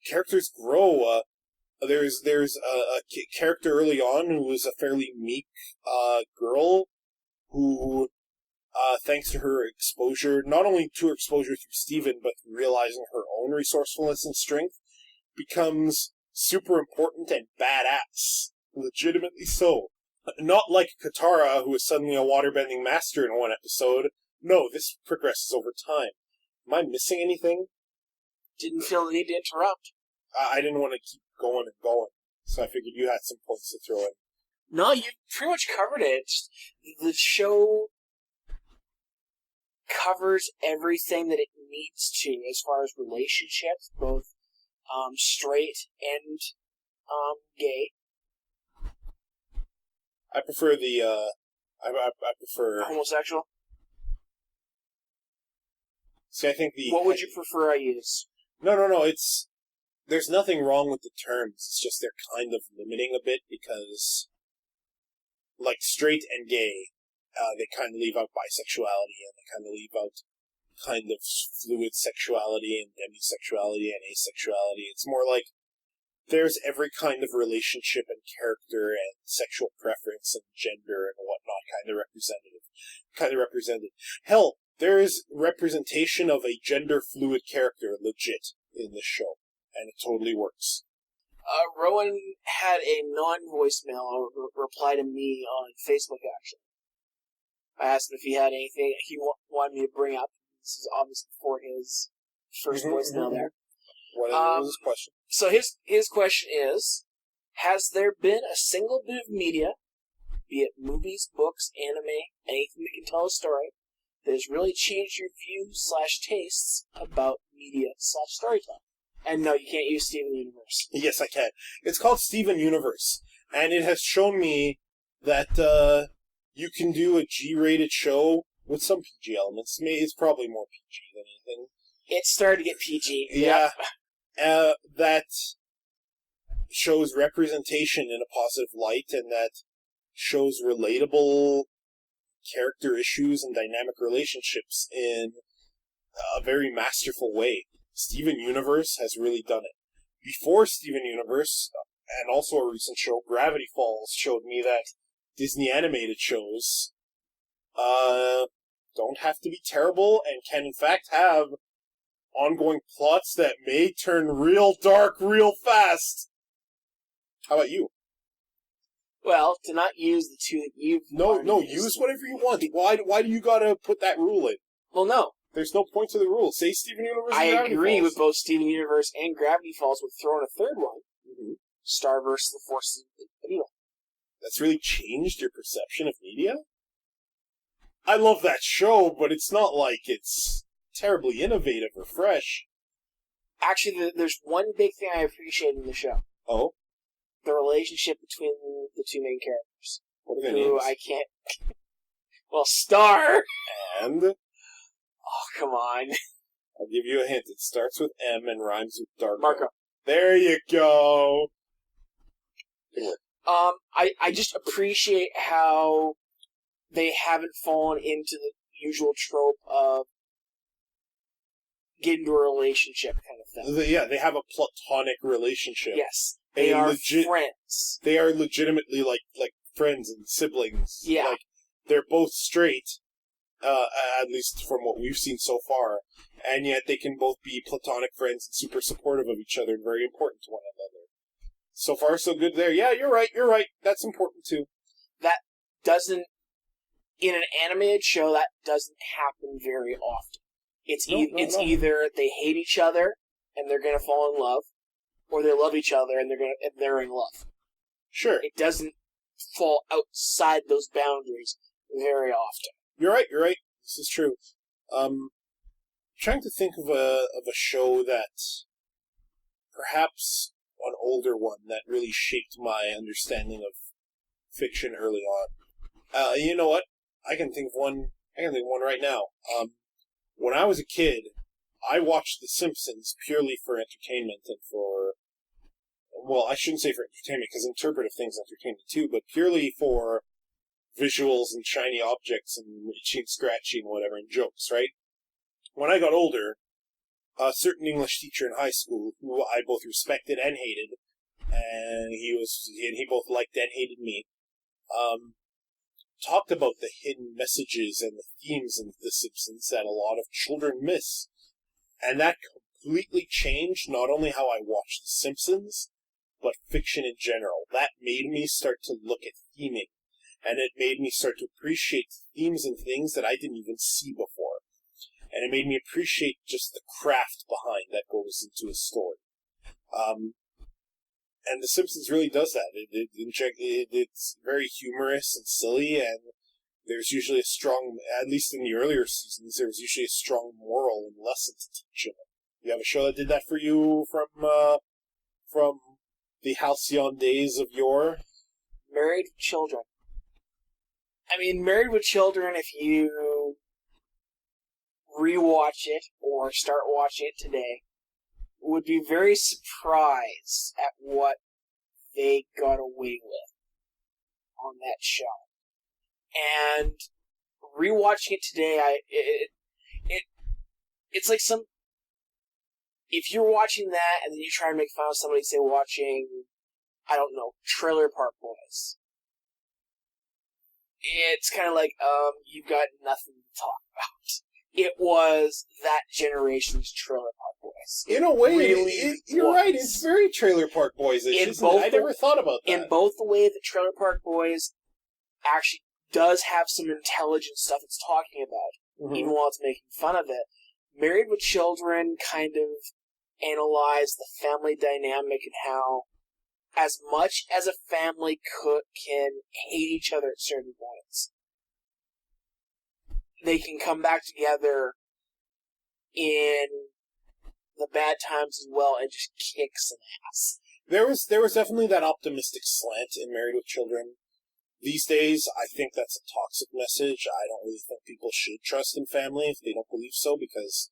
characters grow. There's a character early on who was a fairly meek girl who, thanks to her exposure, not only to her exposure through Steven, but realizing her own resourcefulness and strength, becomes super important and badass. Legitimately so. Not like Katara, who is suddenly a waterbending master in one episode. No, this progresses over time. Am I missing anything? Didn't feel the need to interrupt. I didn't want to keep going and going, so I figured you had some points to throw in. No, you pretty much covered it. The show covers everything that it needs to as far as relationships, both straight and gay. I prefer the I prefer homosexual. See, I think the what would you prefer I use? No. It's there's nothing wrong with the terms. It's just they're kind of limiting a bit because, like, straight and gay, they kind of leave out bisexuality, and they kind of leave out kind of fluid sexuality and demisexuality and asexuality. It's more like there's every kind of relationship and character and sexual preference and gender and whatnot kind of represented. Hell, there is representation of a gender fluid character legit in this show, and it totally works. Rowan had a non-voicemail reply to me on Facebook, actually. I asked him if he had anything he wanted me to bring up. This is obviously for his first voicemail there. What was his question? So his question is, has there been a single bit of media, be it movies, books, anime, anything that can tell a story, that has really changed your views/tastes about media/storytelling? And no, you can't use Steven Universe. Yes, I can. It's called Steven Universe, and it has shown me that you can do a G-rated show with some PG elements. It's probably more PG than anything. It started to get PG. Yeah. That shows representation in a positive light, and that shows relatable character issues and dynamic relationships in a very masterful way. Steven Universe has really done it. Before Steven Universe, and also a recent show, Gravity Falls, showed me that Disney animated shows don't have to be terrible and can in fact have ongoing plots that may turn real dark real fast. How about you? Well, to not use the two that you've... No, use whatever you want. Why do you gotta put that rule in? Well, no. There's no point to the rule. Say Steven Universe and I Gravity agree Falls. with both Steven Universe and Gravity Falls, with throwing a third one. Mm-hmm. Star vs. the Forces of Evil. That's really changed your perception of media? I love that show, but it's not like it's terribly innovative or fresh. Actually, there's one big thing I appreciate in the show. Oh? The relationship between the two main characters. What are their who names? I can't... Well, Star! And? Oh, come on. I'll give you a hint. It starts with M and rhymes with Darko. Marco. There you go! Good work. I just appreciate how they haven't fallen into the usual trope of get into a relationship kind of thing. Yeah, they have a platonic relationship. Yes. They are friends. They are legitimately like friends and siblings. Yeah. Like, they're both straight, at least from what we've seen so far, and yet they can both be platonic friends and super supportive of each other and very important to one another. So far, so good there. Yeah, you're right. That's important too. That doesn't, in an animated show, that doesn't happen very often. It's either they hate each other and they're gonna fall in love, or they love each other and they're in love. Sure. It doesn't fall outside those boundaries very often. You're right. This is true. Trying to think of a show that, perhaps an older one that really shaped my understanding of fiction early on. You know what? I can think of one right now. When I was a kid, I watched The Simpsons purely for entertainment and well, I shouldn't say for entertainment, because interpretive things entertainment too, but purely for visuals and shiny objects and itchy and scratchy and whatever, and jokes, right? When I got older, a certain English teacher in high school, who I both respected and hated, and he both liked and hated me, talked about the hidden messages and the themes in The Simpsons that a lot of children miss. And that completely changed not only how I watched The Simpsons, but fiction in general. That made me start to look at theming, and it made me start to appreciate themes and things that I didn't even see before. And it made me appreciate just the craft behind that goes into a story. And The Simpsons really does that. It's very humorous and silly, and there's usually a strong, at least in the earlier seasons, there was usually a strong moral and lesson to teach in it. You have a show that did that for you from the halcyon days of yore? Married with Children. I mean, Married with Children, if you rewatch it or start watching it today, would be very surprised at what they got away with on that show. And rewatching it today, it's like if you're watching that and then you try to make fun of somebody, say watching, I don't know, Trailer Park Boys, it's kind of like, you've got nothing to talk about. It was that generation's Trailer Park Boys. In a way, really you're right. It's very Trailer Park Boys-ish, isn't it? I never thought about that. In both the way that Trailer Park Boys actually does have some intelligent stuff it's talking about, even while it's making fun of it, Married with Children kind of analyzed the family dynamic and how, as much as a family can hate each other at certain points, they can come back together in the bad times as well and just kick some ass. There was definitely that optimistic slant in Married with Children. These days, I think that's a toxic message. I don't really think people should trust in family if they don't believe so, because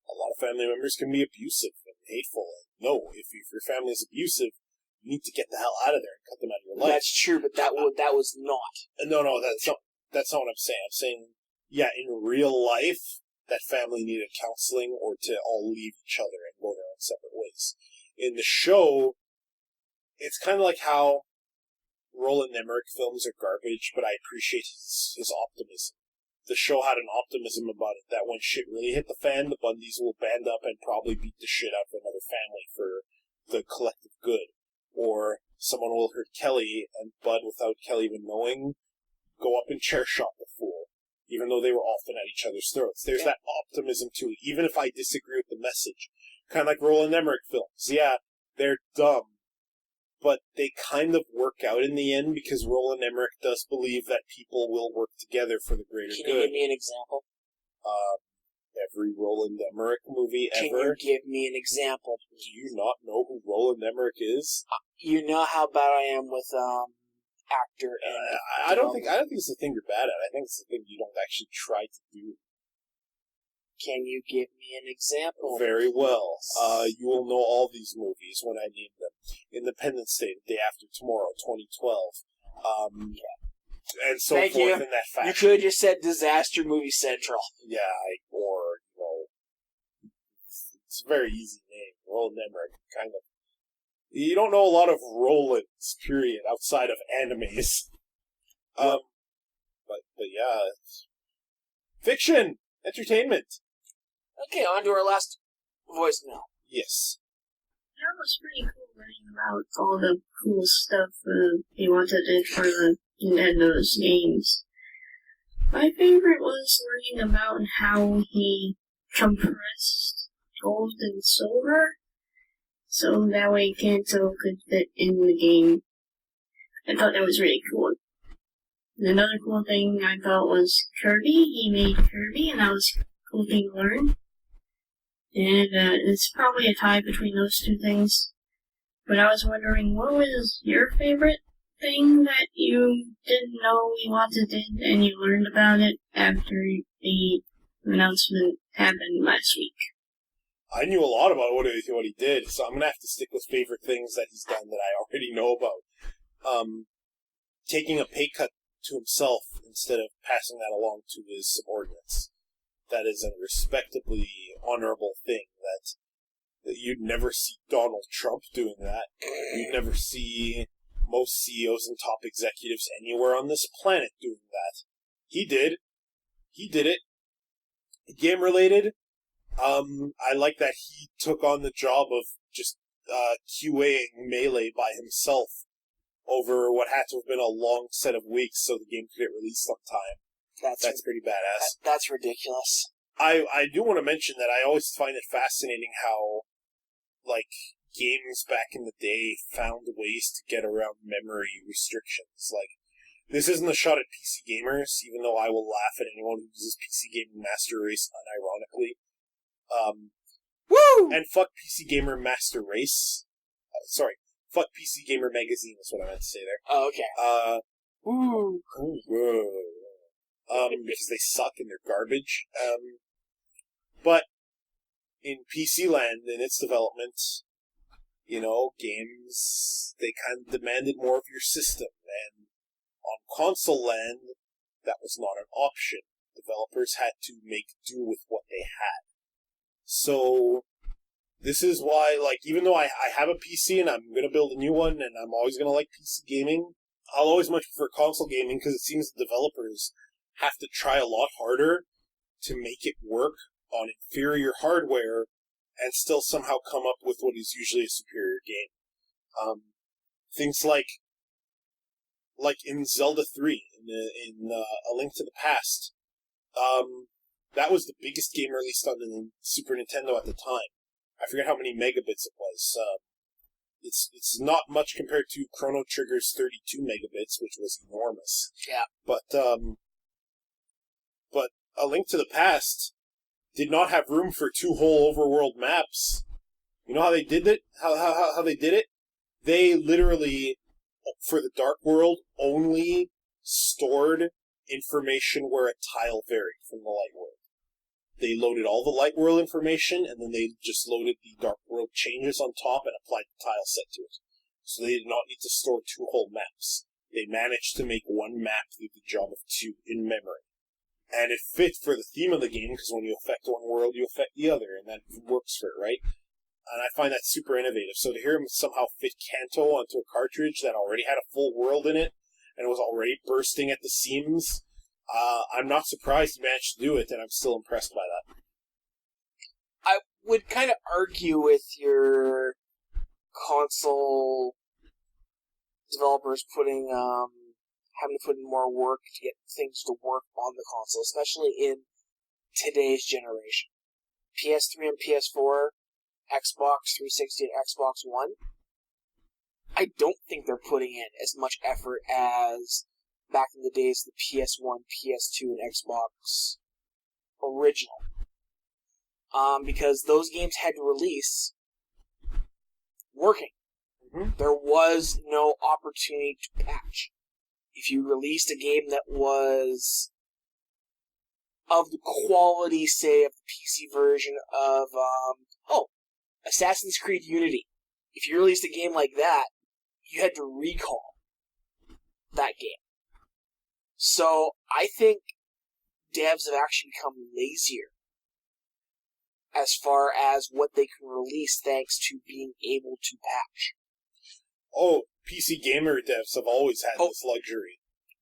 a lot of family members can be abusive and hateful. And no, if your family is abusive, you need to get the hell out of there and cut them out of your life. That's true, but that was not. No, that's not what I'm saying. I'm saying, yeah, in real life, that family needed counseling or to all leave each other and go their own separate ways. In the show, it's kind of like how Roland Emmerich films are garbage, but I appreciate his optimism. The show had an optimism about it, that when shit really hit the fan, the Bundys will band up and probably beat the shit out of another family for the collective good. Or someone will hurt Kelly, and Bud, without Kelly even knowing, go up and chair shot the fool, even though they were often at each other's throats. There's that optimism to it, even if I disagree with the message. Kind of like Roland Emmerich films. Yeah, they're dumb, but they kind of work out in the end because Roland Emmerich does believe that people will work together for the greater good. Can you give me an example? every Roland Emmerich movie Can ever. you give me an example? Do you not know who Roland Emmerich is? You know how bad I am with actor and I don't think it's the thing you're bad at. I think it's the thing you don't actually try to do. Can you give me an example? Very well. You will know all these movies when I name them. Independence Day, The Day After Tomorrow, 2012. And so Thank forth you. in that fashion. You could have just said Disaster Movie Central. Yeah, or, it's a very easy name. Roland Emmerich, kind of. You don't know a lot of Rolands, period, outside of animes. But yeah. Fiction! Entertainment! Okay, on to our last voicemail. Yes. That was pretty cool learning about all the cool stuff Iwata did for the Nintendo's games. My favorite was learning about how he compressed gold and silver, so that way Kanto could fit in the game. I thought that was really cool. And another cool thing I thought was Kirby. He made Kirby, and that was a cool thing to learn. And it's probably a tie between those two things. But I was wondering, what was your favorite thing that you didn't know Iwata did and you learned about it after the announcement happened last week? I knew a lot about what he did, so I'm going to have to stick with favorite things that he's done that I already know about. Taking a pay cut to himself instead of passing that along to his subordinates. That is a respectably honorable thing that you'd never see Donald Trump doing that. You'd never see most CEOs and top executives anywhere on this planet doing that. He did. He did it. Game related, I like that he took on the job of just QAing Melee by himself over what had to have been a long set of weeks so the game could get released on time. That's pretty badass. That's ridiculous. I do want to mention that I always find it fascinating how, games back in the day found ways to get around memory restrictions. This isn't a shot at PC gamers, even though I will laugh at anyone who uses PC Gaming Master Race unironically. Woo! And fuck PC Gamer Master Race. Fuck PC Gamer Magazine is what I meant to say there. Oh, okay. Woo! Because they suck and they're garbage. But in PC land, in its development, games, they kind of demanded more of your system. And on console land, that was not an option. Developers had to make do with what they had. So, this is why, even though I have a PC and I'm going to build a new one and I'm always going to like PC gaming, I'll always much prefer console gaming because it seems the developers have to try a lot harder to make it work on inferior hardware and still somehow come up with what is usually a superior game. Things like in Zelda 3, in A Link to the Past, that was the biggest game released on the Super Nintendo at the time. I forget how many megabits it was. It's not much compared to Chrono Trigger's 32 megabits, which was enormous. Yeah. But A Link to the Past did not have room for 2 whole overworld maps. You know how they did it? How they did it? They literally, for the Dark World, only stored information where a tile varied from the Light World. They loaded all the Light World information, and then they just loaded the Dark World changes on top and applied the tile set to it. So they did not need to store 2 whole maps. They managed to make 1 map do the job of 2 in memory. And it fit for the theme of the game, because when you affect one world, you affect the other, and that works for it, right? And I find that super innovative. So to hear him somehow fit Kanto onto a cartridge that already had a full world in it, and it was already bursting at the seams, I'm not surprised he managed to do it, and I'm still impressed by that. I would kind of argue with your console developers having to put in more work to get things to work on the console, especially in today's generation. PS3 and PS4, Xbox 360 and Xbox One, I don't think they're putting in as much effort as back in the days of the PS1, PS2, and Xbox original. because those games had to release working. Mm-hmm. There was no opportunity to patch. If you released a game that was of the quality, say, of the PC version of, Assassin's Creed Unity. If you released a game like that, you had to recall that game. So, I think devs have actually become lazier as far as what they can release thanks to being able to patch. Oh, PC gamer devs have always had this luxury.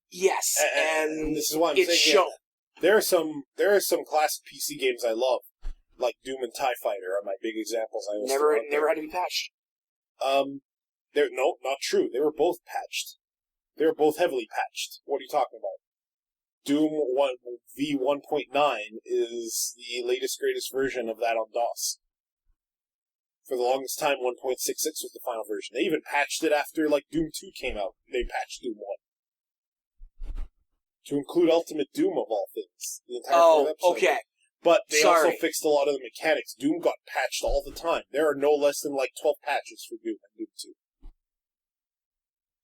Yes, and this is why I'm it's saying shown. There are some classic PC games I love, like Doom and TIE Fighter are my big examples. I Never had to be patched. No, not true. They were both patched. They were both heavily patched. What are you talking about? Doom v1.9 is the latest, greatest version of that on DOS. For the longest time, 1.66 was the final version. They even patched it after, Doom 2 came out. They patched Doom 1. To include Ultimate Doom, of all things. The entire fourth episode. Okay. But they also fixed a lot of the mechanics. Doom got patched all the time. There are no less than 12 patches for Doom and Doom 2.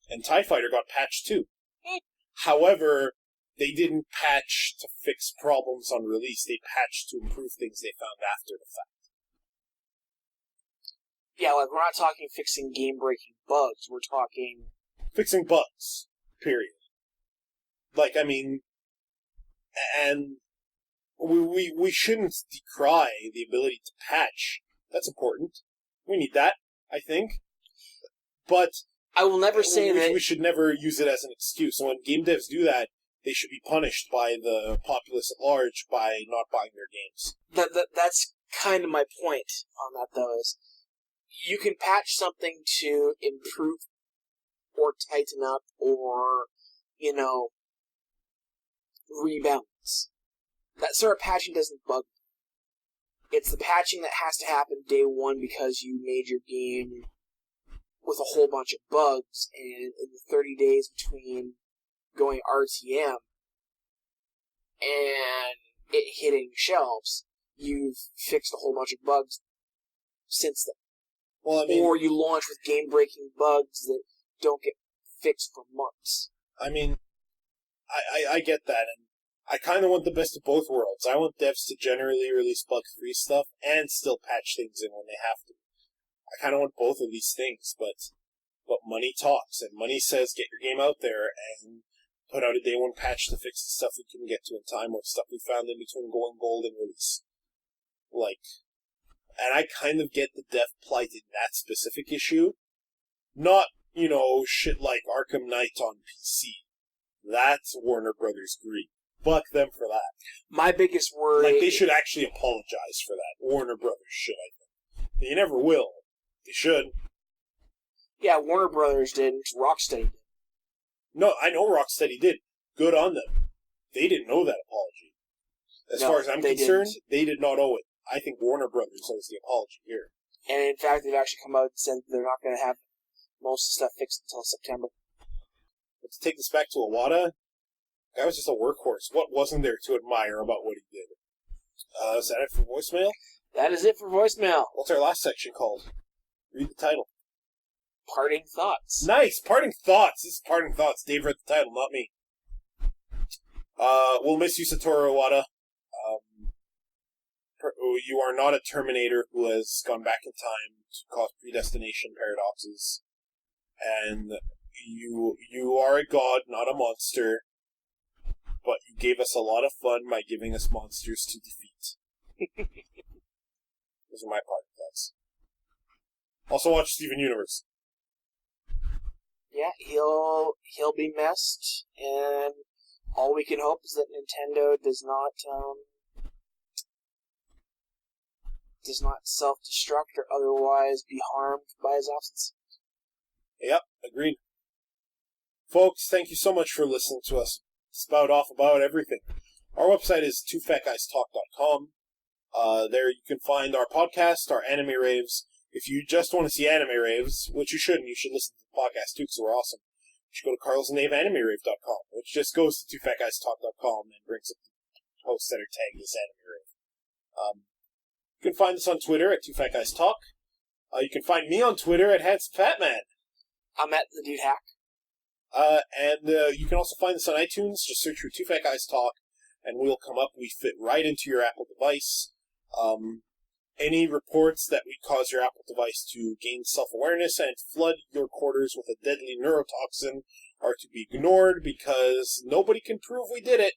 And TIE Fighter got patched too. However, they didn't patch to fix problems on release. They patched to improve things they found after the fact. Yeah, we're not talking fixing game-breaking bugs. We're talking fixing bugs. Period. And we shouldn't decry the ability to patch. That's important. We need that, I think. But I will never say that we should never use it as an excuse. So when game devs do that, they should be punished by the populace at large by not buying their games. That's kind of my point on that, though, is you can patch something to improve or tighten up or, rebalance. That sort of patching doesn't bug me. It's the patching that has to happen day one because you made your game with a whole bunch of bugs, and in the 30 days between going RTM and it hitting shelves, you've fixed a whole bunch of bugs since then. Well, or you launch with game-breaking bugs that don't get fixed for months. I get that, and I kind of want the best of both worlds. I want devs to generally release bug-free stuff and still patch things in when they have to. I kind of want both of these things, but money talks, and money says get your game out there and put out a day one patch to fix the stuff we couldn't get to in time or stuff we found in between going gold and release. And I kind of get the dev plight in that specific issue. Not, shit like Arkham Knight on PC. That's Warner Brothers' greed. Fuck them for that. My biggest worry... they should actually apologize for that. Warner Brothers should, I think. They never will. They should. Yeah, Warner Brothers did. Rocksteady did. No, I know Rocksteady did. Good on them. They didn't owe that apology. As far as I'm concerned, they did not owe it. I think Warner Brothers owes the apology here. And in fact, they've actually come out and said they're not going to have most of the stuff fixed until September. But to take this back to Iwata, that was just a workhorse. What wasn't there to admire about what he did? Is that it for voicemail? That is it for voicemail. What's our last section called? Read the title. Parting Thoughts. Nice! Parting Thoughts! This is Parting Thoughts. Dave read the title, not me. We'll miss you, Satoru Iwata. You are not a Terminator who has gone back in time to cause predestination paradoxes. And you are a god, not a monster. But you gave us a lot of fun by giving us monsters to defeat. Those are my parting thoughts. Also watch Steven Universe. Yeah, he'll be missed, and all we can hope is that Nintendo does not self-destruct or otherwise be harmed by his absence. Yep, agreed. Folks, thank you so much for listening to us spout off about everything. Our website is twofatguystalk.com. There you can find our podcast, our anime raves. If you just want to see anime raves, which you shouldn't, you should listen to the podcast too, because we're awesome. You should go to carlsanddaveanimerave.com, which just goes to twofatguystalk.com and brings up the posts that are tagged as anime rave. You can find us on Twitter at Two Fat Guys Talk. You can find me on Twitter at Handsome Fat Man. I'm at the Dude Hack. And you can also find us on iTunes. Just search for Two Fat Guys Talk, and we'll come up. We fit right into your Apple device. Any reports that we cause your Apple device to gain self-awareness and flood your quarters with a deadly neurotoxin are to be ignored because nobody can prove we did it.